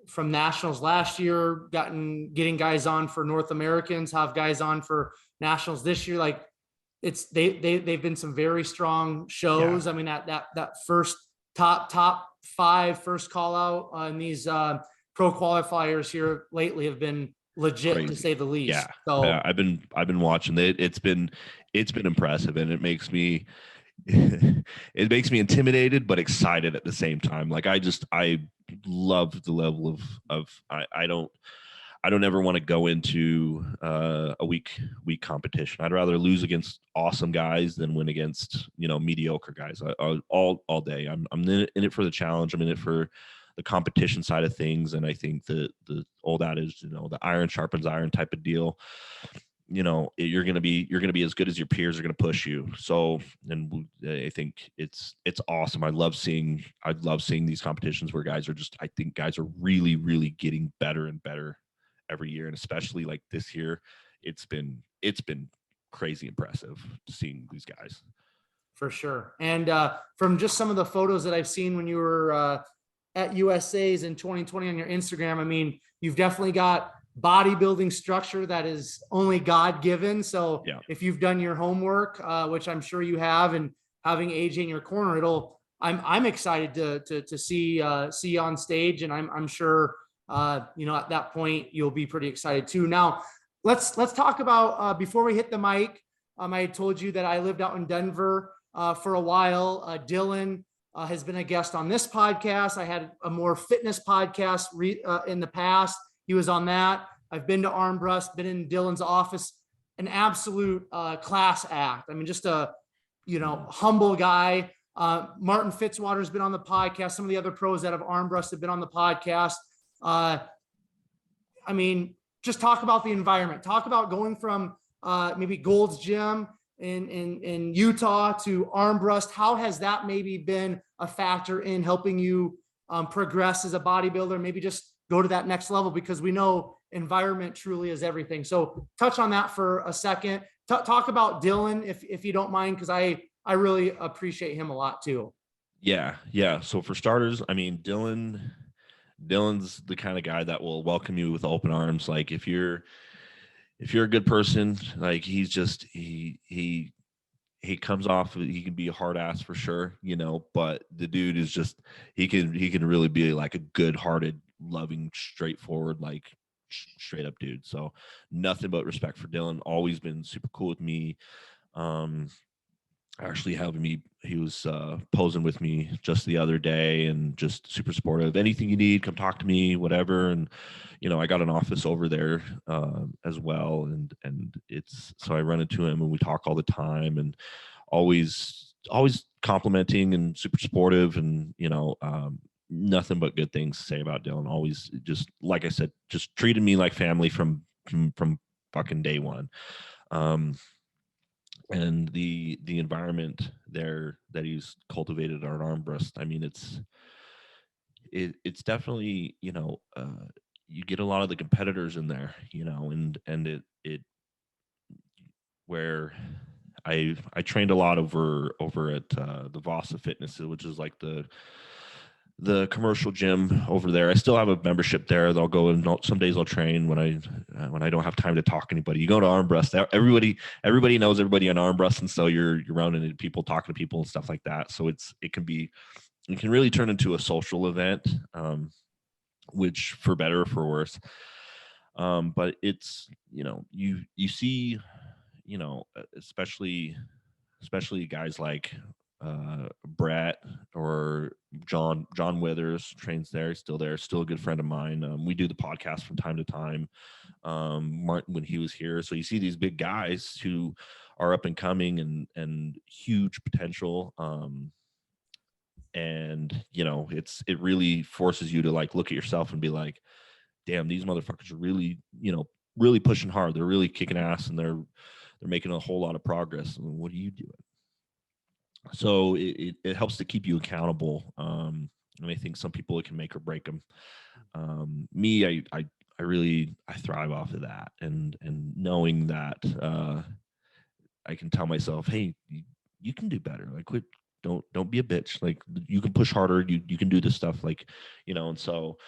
from Nationals last year, getting guys on for North Americans, have guys on for Nationals this year. Like they've been some very strong shows. Yeah. I mean, that first top 5 first call out on these pro qualifiers here lately have been legit, crazy, to say the least. Yeah. So I've been watching it. It's been impressive, and it makes me intimidated but excited at the same time. Like I love the level of I don't ever want to go into a weak competition. I'd rather lose against awesome guys than win against mediocre guys. All day. I'm in it for the challenge. I'm in it for the competition side of things, and I think the old adage, the iron sharpens iron type of deal. You're gonna be as good as your peers are gonna push you. So, and I think it's awesome. I love seeing these competitions where I think guys are really, really getting better and better every year, and especially like this year, it's been crazy impressive seeing these guys. For sure. And from just some of the photos that I've seen when you were at USA's in 2020 on your Instagram, I mean, you've definitely got bodybuilding structure that is only God given. So yeah, if you've done your homework, which I'm sure you have, and having AJ in your corner, I'm excited to see you on stage, and I'm sure at that point you'll be pretty excited too. Now let's talk about before we hit the mic. I told you that I lived out in Denver for a while. Dylan has been a guest on this podcast. I had a more fitness podcast in the past. He was on that. I've been to Armbrust, been in Dylan's office, an absolute class act. I mean, just a, humble guy. Martin Fitzwater's been on the podcast. Some of the other pros that have Armbrust have been on the podcast. I mean, just talk about the environment. Talk about going from maybe Gold's Gym in Utah to Armbrust. How has that maybe been a factor in helping you progress as a bodybuilder? Maybe just go to that next level, because we know environment truly is everything. So touch on that for a second. Talk about Dylan, if you don't mind, because I really appreciate him a lot too. Yeah. So for starters, I mean, Dylan's the kind of guy that will welcome you with open arms. Like if you're a good person, like he's just he comes off, he can be a hard ass for sure, but the dude is just, he can really be like a good hearted, loving, straightforward, like straight up dude. So nothing but respect for Dylan. Always been super cool with me. Actually he was posing with me just the other day, and just super supportive. Anything you need, come talk to me, whatever. And I got an office over there as well, and it's, so I run into him and we talk all the time, and always complimenting and super supportive, and nothing but good things to say about Dylan. Always, just like I said, just treated me like family from fucking day one. And the environment there that he's cultivated on Armbrust, I mean, it's definitely, you get a lot of the competitors in there, and it where I trained a lot over at the Vasa Fitness, which is like the commercial gym over there. I still have a membership there. They'll go and some days I'll train when I don't have time to talk to anybody. You go to arm breast, everybody knows everybody on arm breast, and so you're running into people, talking to people and stuff like that. So it can really turn into a social event, which for better or for worse. But it's, you see, especially guys like Brett or John Withers trains there. He's still there, still a good friend of mine. We do the podcast from time to time. Martin, when he was here. So you see these big guys who are up and coming and huge potential. And it really forces you to like look at yourself and be like, damn, these motherfuckers are really, really pushing hard. They're really kicking ass, and they're making a whole lot of progress. And what are you doing? So it helps to keep you accountable. And I think some people, it can make or break them. Me, I really, I thrive off of that, and knowing that I can tell myself, hey, you can do better. Like, quit. Don't be a bitch. Like, you can push harder. You can do this stuff. Like, and so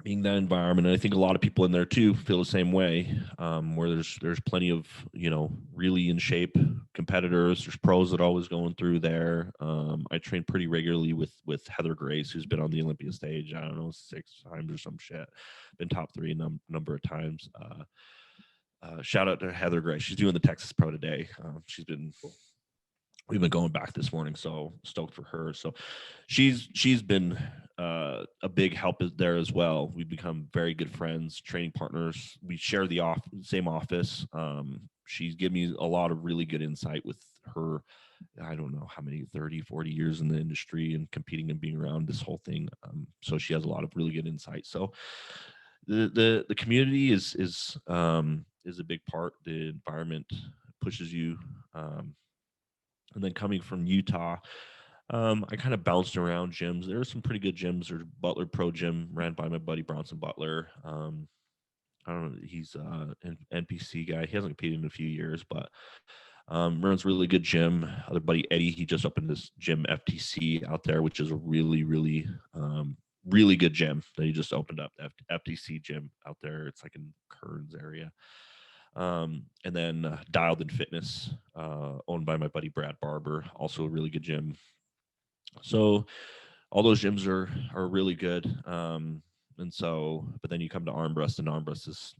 being that environment, and I think a lot of people in there too feel the same way, where there's plenty of really in shape competitors. There's pros that are always going through there. I train pretty regularly with Heather Grace, who's been on the Olympia stage, I don't know, 6 times or some shit, been top 3 a number of times. Shout out to Heather Grace. She's doing the Texas Pro today. We've been going back this morning, so stoked for her. So she's been a big help there as well. We've become very good friends, training partners. We share the same office. She's given me a lot of really good insight with her. I don't know how many, 30, 40 years in the industry and competing and being around this whole thing. So she has a lot of really good insight. So the community is a big part. The environment pushes you. And then coming from Utah, I kind of bounced around gyms. There are some pretty good gyms. There's Butler Pro Gym, ran by my buddy Bronson Butler. I don't know. He's an NPC guy. He hasn't competed in a few years, but runs a really good gym. Other buddy Eddie, he just opened this gym FTC out there, which is a really, really, really good gym that he just opened up. FTC gym out there. It's like in Kearns area. And then Dialed in Fitness, owned by my buddy Brad Barber, also a really good gym. So all those gyms are really good. And so, but then you come to arm breast, and arm breast is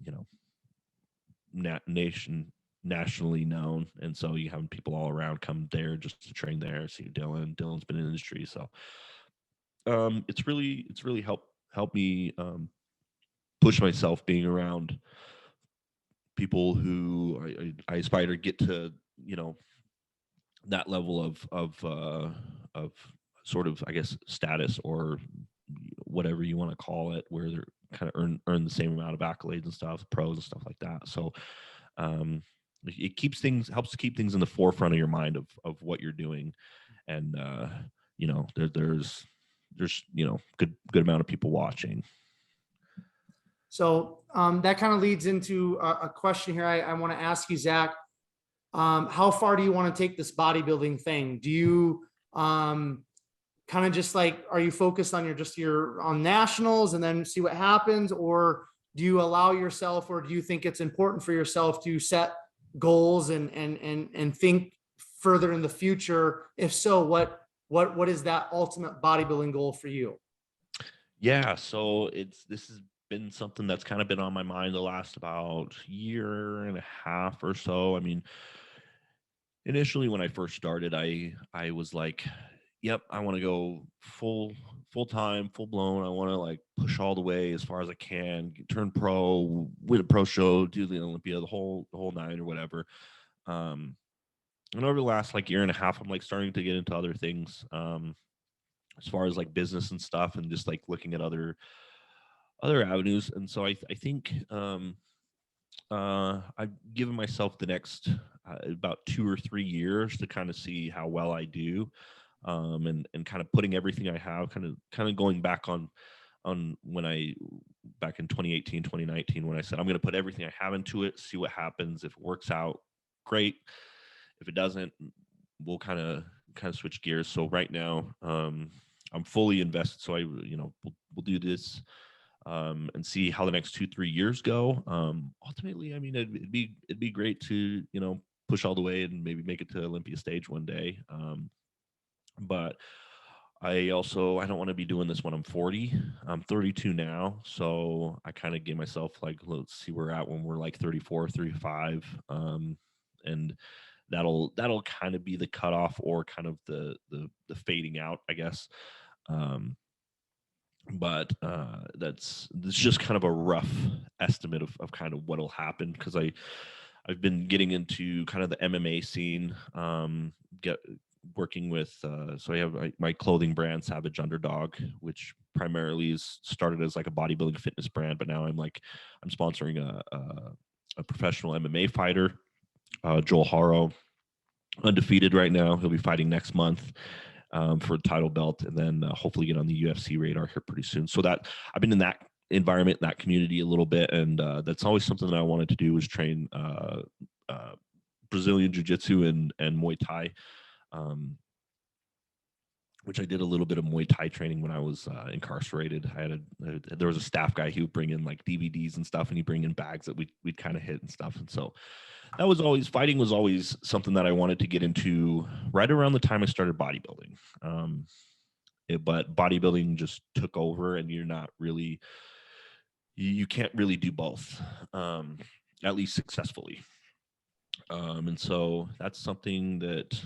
nationally known, and so you have people all around come there just to train there. See Dylan's been in the industry, so it's really helped me push myself being around people who I aspire to get to, that level of sort of, I guess, status, or whatever you want to call it, where they're kind of earn the same amount of accolades and stuff, pros and stuff like that. So it helps to keep things in the forefront of your mind of what you're doing. And there's good amount of people watching. So that kind of leads into a question here I want to ask you, Zach. How far do you want to take this bodybuilding thing? Do you kind of just like, are you focused on on nationals and then see what happens? Or do you allow yourself, or do you think it's important for yourself to set goals and think further in the future? If so, what is that ultimate bodybuilding goal for you? Yeah, so this has been something that's kind of been on my mind the last about year and a half or so. I mean, initially when I first started, I was like, yep, I want to go full time, full blown. I want to like push all the way as far as I can, turn pro, win a pro show, do the Olympia, the whole 9 or whatever. And over the last like year and a half, I'm like starting to get into other things, as far as like business and stuff, and just like looking at other avenues. And so I think I've given myself the next about 2 or 3 years to kind of see how well I do. and kind of putting everything I have, kind of going back on when back in 2018, 2019, when I said, I'm going to put everything I have into it, see what happens. If it works out, great. If it doesn't, we'll kind of switch gears. So right now, I'm fully invested. So we'll do this, and see how the next 2-3 years go. Ultimately, I mean, it'd be great to, push all the way and maybe make it to Olympia stage one day. But I don't want to be doing this when I'm 40. I'm 32 now. So I kind of gave myself like, let's see where we're at when we're like 34, 35. And that'll kind of be the cutoff, or kind of the fading out, I guess. But that's just kind of a rough estimate of kind of what'll happen, because I've been getting into kind of the MMA scene, working with, so I have my clothing brand, Savage Underdog, which primarily is started as like a bodybuilding fitness brand, but now I'm sponsoring a professional MMA fighter, Joel Haro, undefeated right now. He'll be fighting next month, for a title belt, and then hopefully get on the UFC radar here pretty soon. So that I've been in that environment, that community a little bit, and that's always something that I wanted to do, was train Brazilian Jiu-Jitsu and Muay Thai, which I did a little bit of Muay Thai training when I was incarcerated. There was a staff guy, he would bring in like DVDs and stuff, and he'd bring in bags that we'd kind of hit and stuff. And so fighting was always something that I wanted to get into right around the time I started bodybuilding. But bodybuilding just took over, and you're not really, you can't really do both, at least successfully. And so that's something that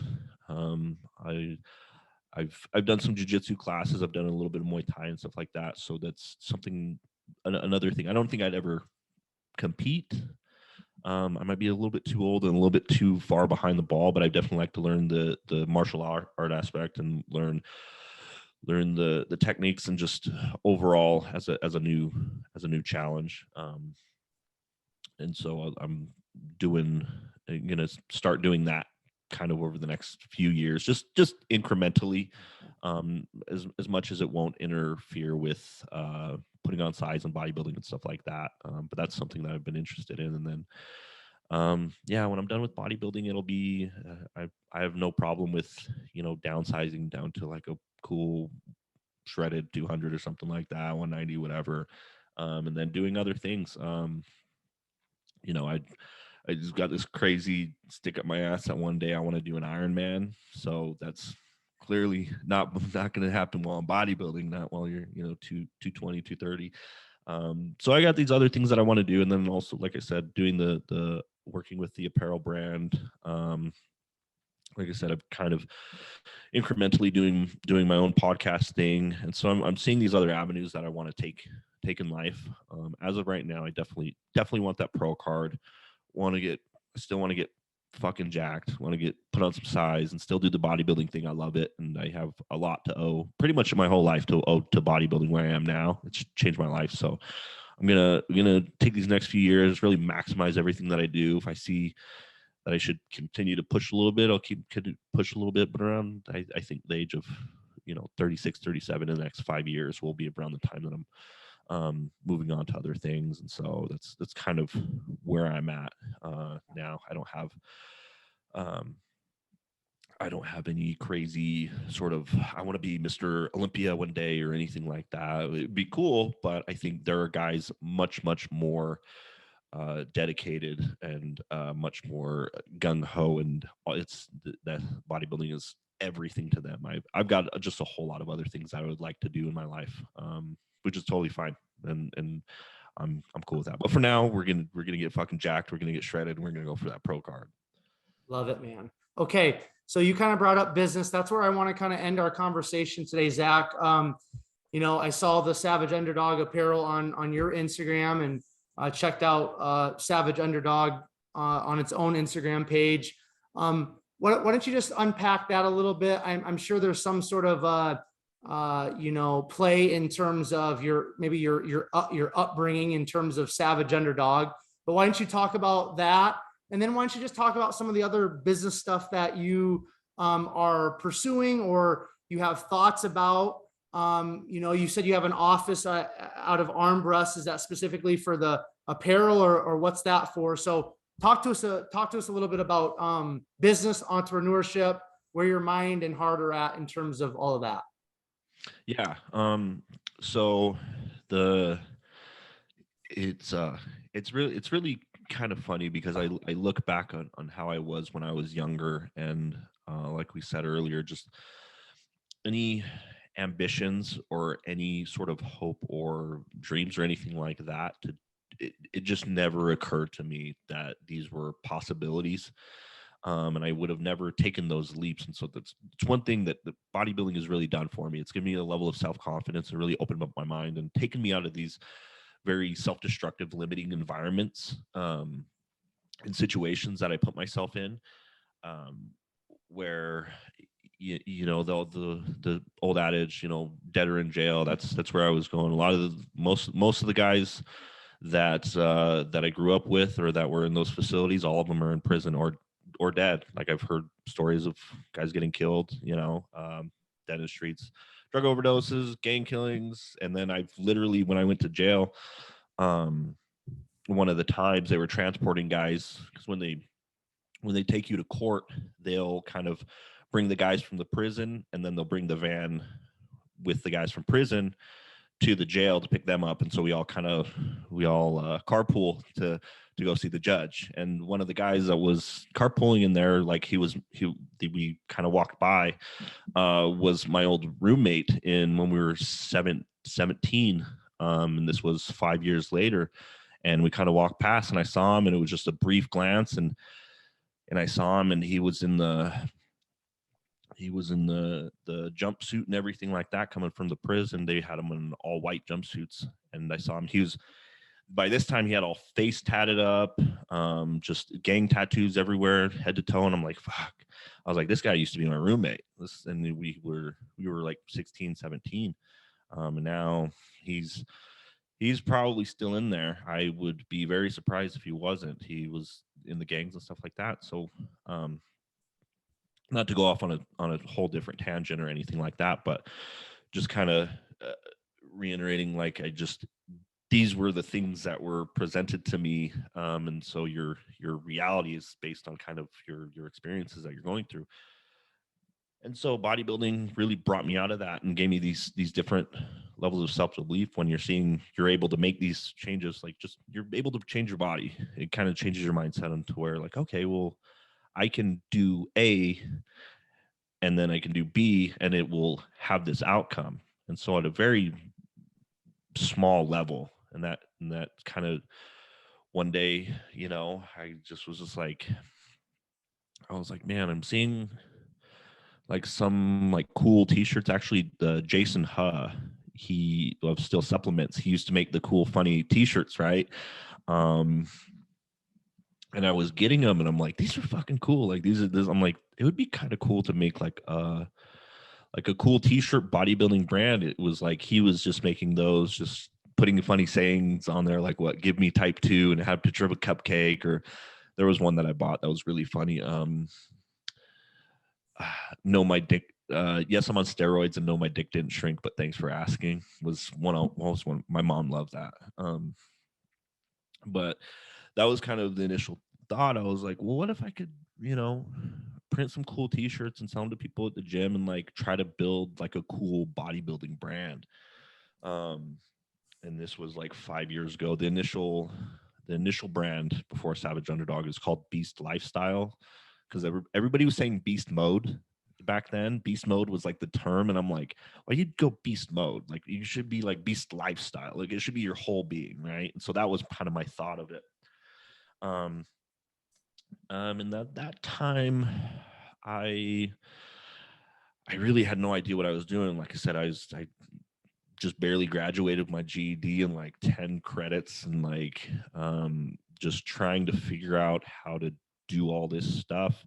I've done some jiu-jitsu classes. I've done a little bit of Muay Thai and stuff like that. So that's something, another thing. I don't think I'd ever compete. I might be a little bit too old and a little bit too far behind the ball, but I definitely like to learn the martial art aspect, and learn the techniques, and just overall as a new challenge. And so I'm gonna start doing that kind of over the next few years, just incrementally, as much as it won't interfere with putting on size and bodybuilding and stuff like that. But that's something that I've been interested in. And then when I'm done with bodybuilding, it'll be I have no problem with downsizing down to like a cool shredded 200 or something like that, 190, whatever, and then doing other things. I just got this crazy stick up my ass that one day I want to do an Ironman. So that's clearly not going to happen while I'm bodybuilding, not while you're 220, 230. So I got these other things that I want to do, and then also, like I said, doing the working with the apparel brand. Like I said, I'm kind of incrementally doing my own podcast thing, and so I'm seeing these other avenues that I want to take in life. As of right now, I definitely want that pro card. Still want to get fucking jacked. Want to get put on some size and still do the bodybuilding thing. I love it, and I have a lot to owe, pretty much my whole life to owe to bodybuilding where I am now. It's changed my life, so I'm gonna take these next few years, really maximize everything that I do. If I see that I should continue to push a little bit, I'll push a little bit. But around, I think the age of 36, 37 in the next 5 years will be around the time that I'm moving on to other things. And so that's kind of where I'm at now. I don't have any crazy sort of, I want to be Mr. Olympia one day or anything like that. It'd be cool, but I think there are guys much more dedicated and much more gung-ho, and that bodybuilding is everything to them. I've got just a whole lot of other things I would like to do in my life, which is totally fine, and I'm cool with that. But for now, we're gonna get fucking jacked. We're gonna get shredded, and we're gonna go for that pro card. Love it, man. Okay, so you kind of brought up business. That's where I want to kind of end our conversation today, Zach. I saw the Savage Underdog apparel on your Instagram, and checked out Savage Underdog on its own Instagram page. Why don't you just unpack that a little bit? I'm sure there's some sort of play in terms of your upbringing in terms of Savage Underdog. But why don't you talk about that? And then why don't you just talk about some of the other business stuff that you are pursuing or you have thoughts about? You said you have an office out of Armbrust. Is that specifically for the apparel, or what's that for? So talk to us a little bit about business, entrepreneurship, where your mind and heart are at in terms of all of that. Yeah. So the it's really kind of funny because I look back on how I was when I was younger, and like we said earlier, just any ambitions or any sort of hope or dreams or anything like that it just never occurred to me that these were possibilities. And I would have never taken those leaps. And so it's one thing that the bodybuilding has really done for me. It's given me a level of self-confidence and really opened up my mind and taken me out of these very self-destructive, limiting environments, and situations that I put myself in, um, where the old adage, dead or in jail. That's where I was going. A lot of most of the guys that I grew up with or that were in those facilities, all of them are in prison or dead. Like I've heard stories of guys getting killed, dead in the streets, drug overdoses, gang killings, and then I've literally, when I went to jail, um, one of the times they were transporting guys, because when they take you to court, they'll kind of bring the guys from the prison, and then they'll bring the van with the guys from prison to the jail to pick them up. And so we all carpool to go see the judge. And one of the guys that was carpooling in there, like we kind of walked by, was my old roommate when we were 17. And this was 5 years later. And we kind of walked past, and I saw him, and it was just a brief glance, and I saw him, and he was in the jumpsuit and everything like that coming from the prison. They had him in all white jumpsuits, and I saw him. By this time he had all face tatted up, just gang tattoos everywhere, head to toe. And I'm like, fuck. I was like, this guy used to be my roommate. And we were like 16, 17. And now he's probably still in there. I would be very surprised if he wasn't. He was in the gangs and stuff like that. So, not to go off on a whole different tangent or anything like that, but just kind of reiterating, like, these were the things that were presented to me, and so your reality is based on kind of your experiences that you're going through. And so bodybuilding really brought me out of that and gave me these different levels of self-belief. When you're able to make these changes, like, just you're able to change your body, it kind of changes your mindset into where, like, okay, well, I can do A, and then I can do B, and it will have this outcome. And so at a very small level, and that kind of one day, I was like, man, I'm seeing like some like cool t-shirts. Actually, the Jason Huh, he of Still Supplements, he used to make the cool funny t-shirts, right? And I was getting them, and I'm like, these are fucking cool. Like, I'm like, it would be kind of cool to make like a cool t-shirt bodybuilding brand. It was like he was just making those, just putting funny sayings on there, like, what, give me type 2, and had a picture of a cupcake. Or there was one that I bought that was really funny. No, my dick. Yes, I'm on steroids, and no, my dick didn't shrink, but thanks for asking. Was one. My mom loved that. But that was kind of the initial thought. I was like, well, what if I could, print some cool t-shirts and sell them to people at the gym, and like try to build like a cool bodybuilding brand. And this was like 5 years ago. The initial brand before Savage Underdog is called Beast Lifestyle, because everybody was saying beast mode back then. Beast mode was like the term, and I'm like, well, you'd go beast mode. Like, you should be like beast lifestyle. Like, it should be your whole being, right? And so that was kind of my thought of it. And that time, I really had no idea what I was doing. Like I said, I just barely graduated with my GED in like 10 credits, and like just trying to figure out how to do all this stuff,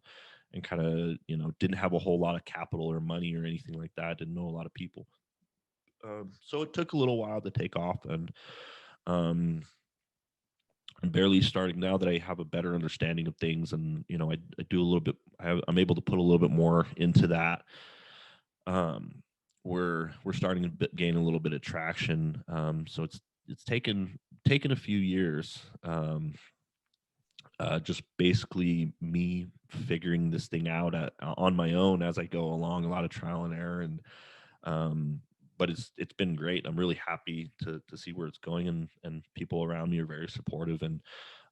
and kind of, didn't have a whole lot of capital or money or anything like that. Didn't know a lot of people. So it took a little while to take off, and I'm barely starting now that I have a better understanding of things, and I do a little bit. I'm able to put a little bit more into that. We're starting to gain a little bit of traction. So it's taken a few years. Just basically me figuring this thing out on my own as I go along, a lot of trial and error, and but it's been great. I'm really happy to see where it's going, and people around me are very supportive, and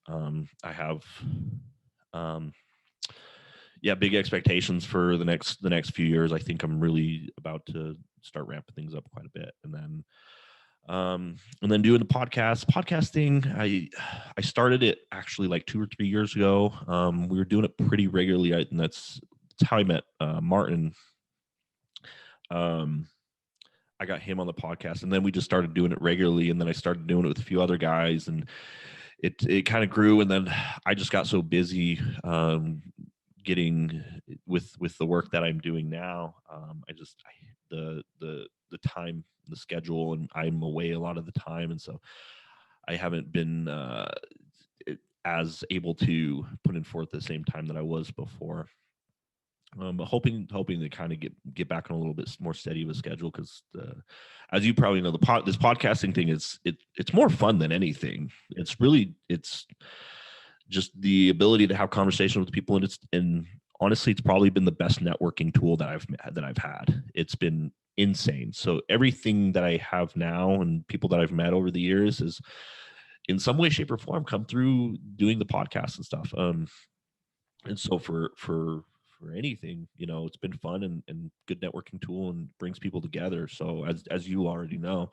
I have yeah, big expectations for the next few years. I think I'm really about to start ramping things up quite a bit, and then doing the podcasting. I started it actually like 2 or 3 years ago. We were doing it pretty regularly, and that's how I met Martin. I got him on the podcast, and then we just started doing it regularly, and then I started doing it with a few other guys, and it kind of grew, and then I just got so busy getting with the work that I'm doing now. The time, the schedule, and I'm away a lot of the time, and so I haven't been as able to put in forth the same time that I was before. But hoping to kind of get back on a little bit more steady of a schedule, because as you probably know, this podcasting thing it's more fun than anything. It's just the ability to have conversation with people, and honestly, it's probably been the best networking tool that I've had. It's been insane. So everything that I have now and people that I've met over the years is in some way, shape, or form come through doing the podcast and stuff. And so for anything, it's been fun and good networking tool, and brings people together. So as you already know,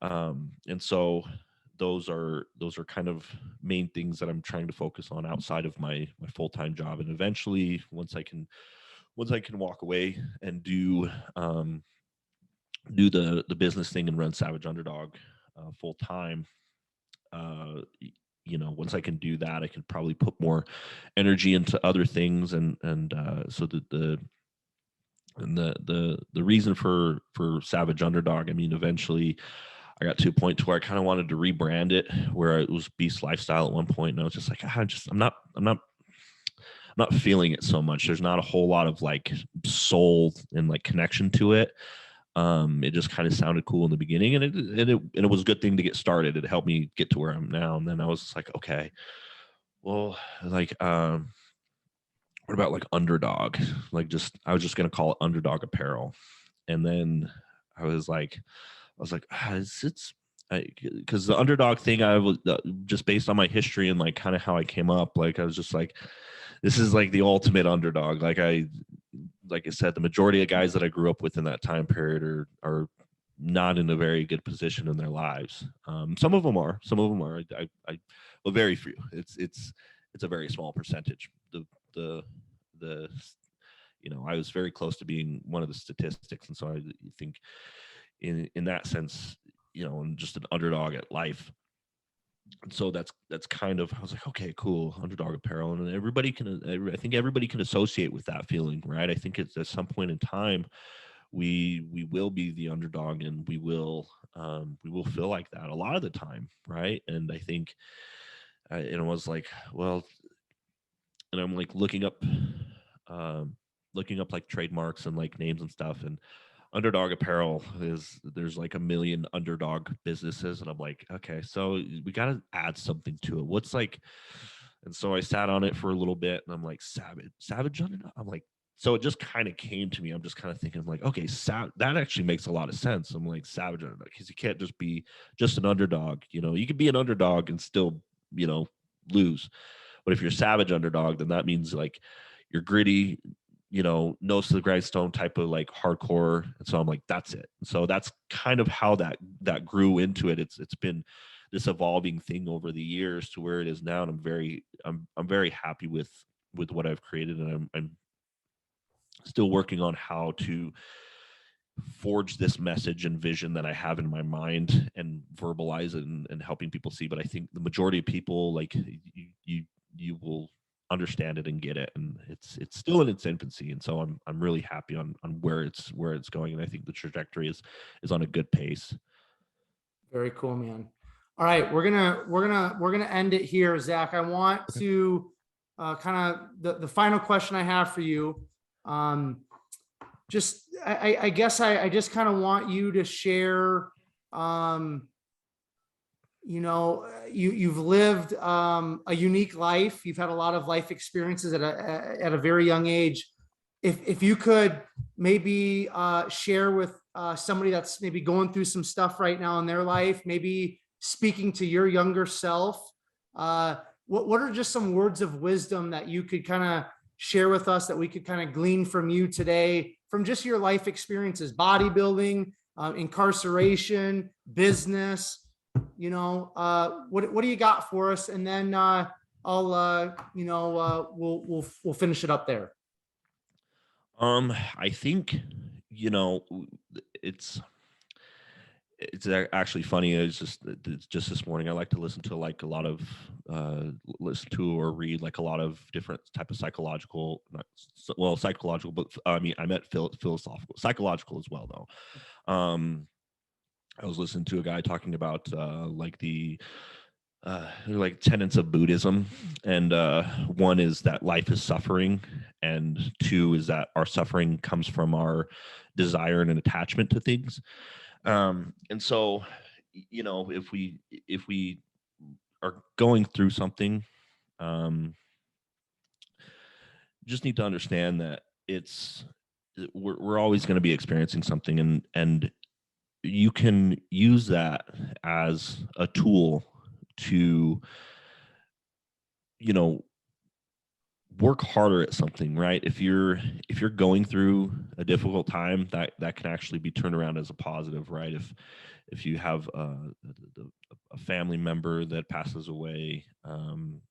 and so those are kind of main things that I'm trying to focus on outside of my full-time job. And eventually, once I can walk away and do the business thing and run Savage Underdog full time, once I can do that, I can probably put more energy into other things, and so that the reason for Savage Underdog, I mean, eventually I got to a point to where I kind of wanted to rebrand it, where it was Beast Lifestyle at one point, and I was just like, I'm not feeling it so much. There's not a whole lot of like soul and like connection to it. It just kind of sounded cool in the beginning, and it was a good thing to get started. It helped me get to where I'm now. And then I was just like, okay, well, like, what about like Underdog? Like, I was just gonna call it Underdog Apparel. And then I was like, it's because the Underdog thing, I was just based on my history and like kind of how I came up. Like, I was just like, this is like the ultimate underdog. Like I said, the majority of guys that I grew up with in that time period are not in a very good position in their lives. Some of them are. Well, very few. It's a very small percentage. The I was very close to being one of the statistics, and so I think in that sense, I'm just an underdog at life. And so that's kind of, I was like, okay, cool, Underdog Apparel, and I think everybody can associate with that feeling, right? I think it's at some point in time we will be the underdog, and we will feel like that a lot of the time, right? And I think and it was like, well, and I'm like looking up like trademarks and like names and stuff, and Underdog Apparel there's like a million underdog businesses, and I'm like, okay, so we got to add something to it. What's like, and so I sat on it for a little bit, and I'm like, Savage Underdog. I'm like, so it just kind of came to me. I'm just kind of thinking, I'm like, okay, that actually makes a lot of sense. I'm like, Savage Underdog, because you can't just be just an underdog. You could be an underdog and still, lose. But if you're Savage Underdog, then that means like you're gritty, nose to the grindstone type of like hardcore. And so I'm like, that's it. And so that's kind of how that grew into it. It's been this evolving thing over the years to where it is now, and I'm very happy with what I've created, and I'm still working on how to forge this message and vision that I have in my mind and verbalize it, and helping people see. But I think the majority of people, like, you will understand it and get it, and it's still in its infancy. And so I'm really happy on where it's going, and I think the trajectory is on a good pace. Very cool, man. All right, we're gonna end it here, Zach. I want to kind of the final question I have for you. Just I guess I just kind of want you to share. You've lived a unique life. You've had a lot of life experiences at a very young age. If you could maybe share with somebody that's maybe going through some stuff right now in their life, maybe speaking to your younger self, what are just some words of wisdom that you could kind of share with us that we could kind of glean from you today, from just your life experiences, bodybuilding, incarceration, business, what do you got for us? And then we'll finish it up there. I think, you know, it's actually funny. It's just this morning. I like to listen to like a lot of listen to or read like a lot of different type of psychological, psychological, but I mean I meant philosophical, psychological as well though. I was listening to a guy talking about like tenets of Buddhism, and one is that life is suffering, and two is that our suffering comes from our desire and an attachment to things. And so, if we are going through something, just need to understand that we're always going to be experiencing something, and you can use that as a tool to, work harder at something, right? If you're going through a difficult time, that can actually be turned around as a positive, right? If you have a family member that passes away,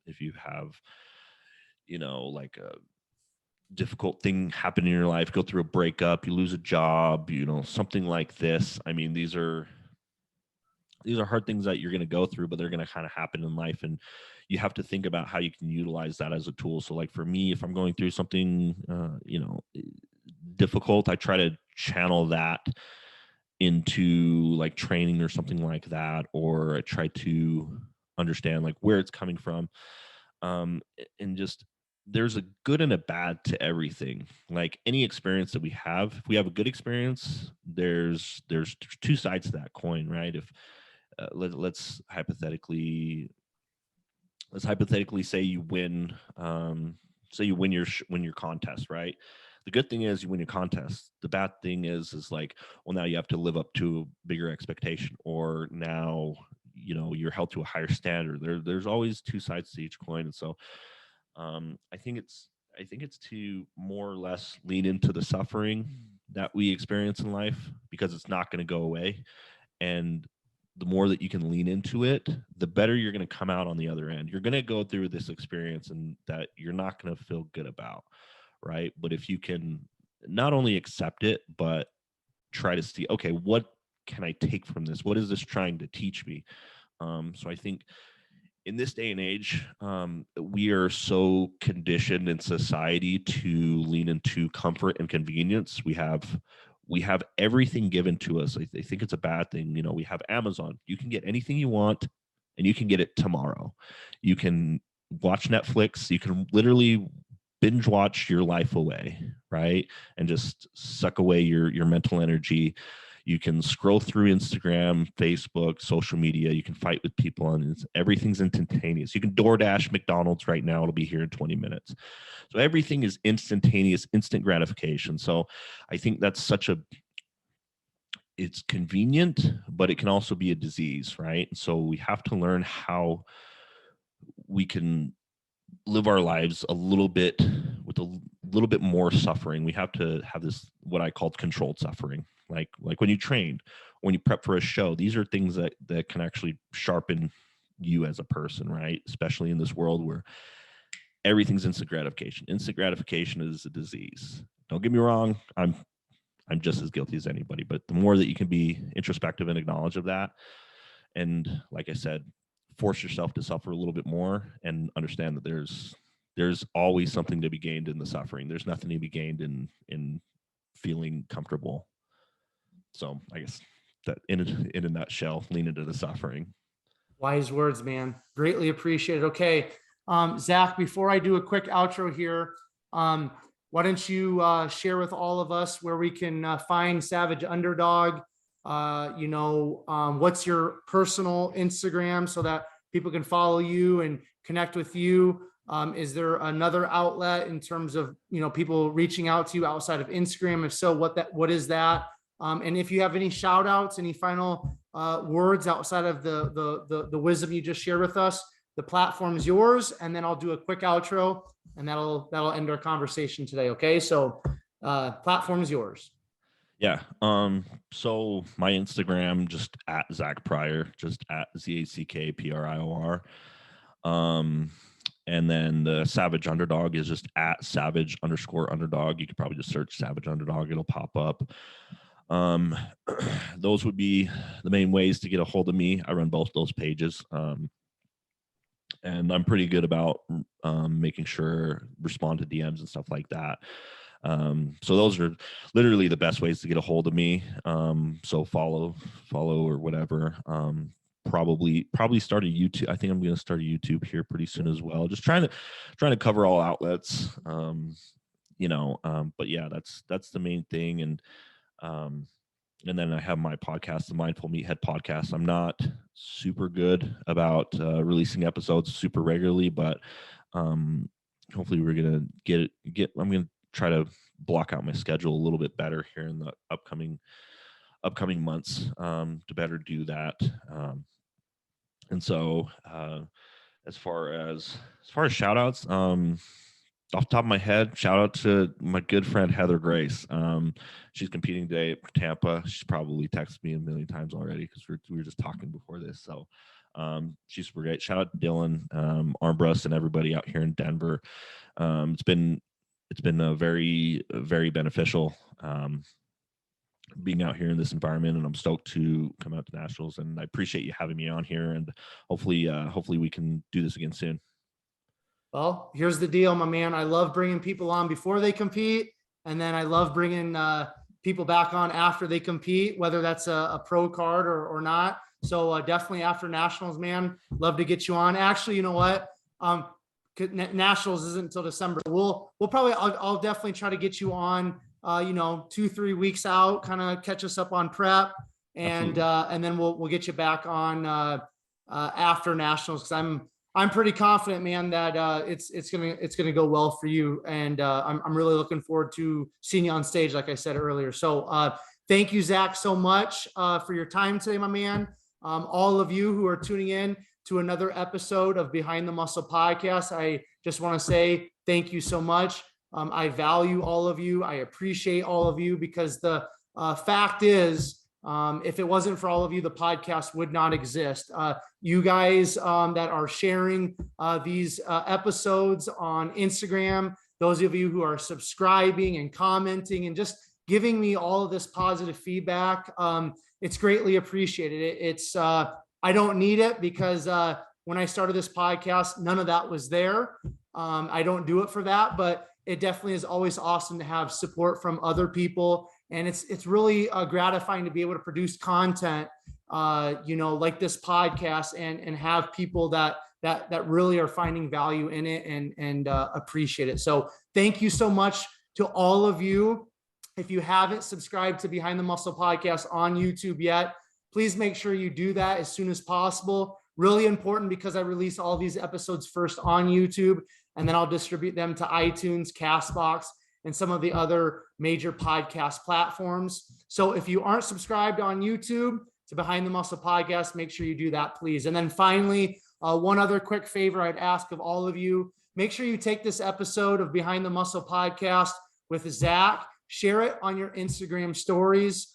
if you have, like a difficult thing happen in your life, go through a breakup, you lose a job, something like this. I mean, these are hard things that you're going to go through, but they're going to kind of happen in life, and you have to think about how you can utilize that as a tool. So like for me, if I'm going through something difficult, I try to channel that into like training or something like that, or I try to understand like where it's coming from. And just, there's a good and a bad to everything. Like any experience that we have, if we have a good experience, there's two sides to that coin, right? If let's hypothetically say you win, win your contest, right? The good thing is you win your contest. The bad thing is like, well, now you have to live up to a bigger expectation, or now you're held to a higher standard. There's always two sides to each coin. And so I think it's to more or less lean into the suffering that we experience in life, because it's not going to go away. And the more that you can lean into it, the better you're going to come out on the other end. You're going to go through this experience and that you're not going to feel good about, right? But if you can not only accept it, but try to see, okay, what can I take from this? What is this trying to teach me? So I think in this day and age, we are so conditioned in society to lean into comfort and convenience. We have everything given to us. I think it's a bad thing. We have Amazon. You can get anything you want, and you can get it tomorrow. You can watch Netflix. You can literally binge watch your life away, right? And just suck away your mental energy. You can scroll through Instagram, Facebook, social media. You can fight with people, and everything's instantaneous. You can DoorDash McDonald's right now. It'll be here in 20 minutes. So everything is instantaneous, instant gratification. So I think that's it's convenient, but it can also be a disease, right? So we have to learn how we can live our lives a little bit with a little bit more suffering. We have to have this, what I called controlled suffering. Like when you train, when you prep for a show, these are things that can actually sharpen you as a person, right? Especially in this world where everything's instant gratification. Instant gratification is a disease. Don't get me wrong. I'm just as guilty as anybody, but the more that you can be introspective and acknowledge of that, and like I said, force yourself to suffer a little bit more and understand that there's always something to be gained in the suffering. There's nothing to be gained in feeling comfortable. So I guess that in a nutshell, lean into the suffering. Wise words, man. Greatly appreciated. Okay. Zach, before I do a quick outro here, why don't you share with all of us where we can find Savage Underdog? What's your personal Instagram so that people can follow you and connect with you? Is there another outlet in terms of, people reaching out to you outside of Instagram? If so, what is that? And if you have any shout outs, any final words outside of the wisdom you just shared with us, the platform is yours. And then I'll do a quick outro and that'll end our conversation today. Okay. So platform is yours. Yeah. So my Instagram, just at Zack Pryor, just at ZACKPRIOR. And then the Savage Underdog is just at Savage_Underdog. You could probably just search Savage Underdog. It'll pop up. Those would be the main ways to get a hold of me. I run both those pages. And I'm pretty good about making sure respond to DMs and stuff like that. So those are literally the best ways to get a hold of me. So follow or whatever. Probably start a YouTube. I think I'm going to start a YouTube here pretty soon as well. Just trying to cover all outlets. But yeah, that's the main thing. And then I have my podcast, the Mindful Meathead podcast. I'm not super good about releasing episodes super regularly, but hopefully we're gonna get. I'm gonna try to block out my schedule a little bit better here in the upcoming months to better do that. And so as far as shout outs, off the top of my head, shout out to my good friend Heather Grace. She's competing today at Tampa. She's probably texted me a million times already because we were just talking before this. So she's super great. Shout out to Dylan, Armbrust, and everybody out here in Denver. It's been a very, very beneficial being out here in this environment, and I'm stoked to come out to Nationals. And I appreciate you having me on here. And hopefully we can do this again soon. Well, here's the deal, my man. I love bringing people on before they compete. And then I love bringing people back on after they compete, whether that's a pro card or not. So definitely after Nationals, man, love to get you on. Actually, you know what? Nationals isn't until December. We'll probably, I'll definitely try to get you on, 2-3 weeks out, kind of catch us up on prep. And then we'll get you back on after Nationals. Cause I'm pretty confident, man, that it's gonna go well for you, and I'm really looking forward to seeing you on stage, like I said earlier. So thank you, Zach, so much for your time today, my man. All of you who are tuning in to another episode of Behind the Muscle Podcast, I just want to say thank you so much. I value all of you. I appreciate all of you, because the fact is, if it wasn't for all of you, the podcast would not exist. You guys that are sharing these episodes on Instagram, those of you who are subscribing and commenting and just giving me all of this positive feedback, it's greatly appreciated. I don't need it, because when I started this podcast, none of that was there. I don't do it for that, but it definitely is always awesome to have support from other people. And it's really gratifying to be able to produce content, like this podcast, and have people that really are finding value in it and appreciate it. So thank you so much to all of you. If you haven't subscribed to Behind the Muscle Podcast on YouTube yet, please make sure you do that as soon as possible. Really important, because I release all these episodes first on YouTube, and then I'll distribute them to iTunes, Castbox, and some of the other major podcast platforms. So if you aren't subscribed on YouTube to Behind the Muscle Podcast, make sure you do that, please. And then finally, one other quick favor I'd ask of all of you: make sure you take this episode of Behind the Muscle Podcast with Zack, share it on your Instagram stories.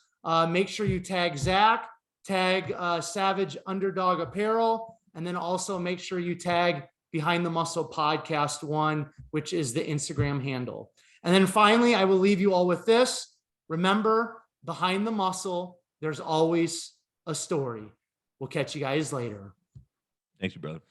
Make sure you tag Zack, tag Savage Underdog Apparel, and then also make sure you tag Behind the Muscle Podcast 1, which is the Instagram handle. And then finally, I will leave you all with this. Remember, behind the muscle, there's always a story. We'll catch you guys later. Thank you, brother.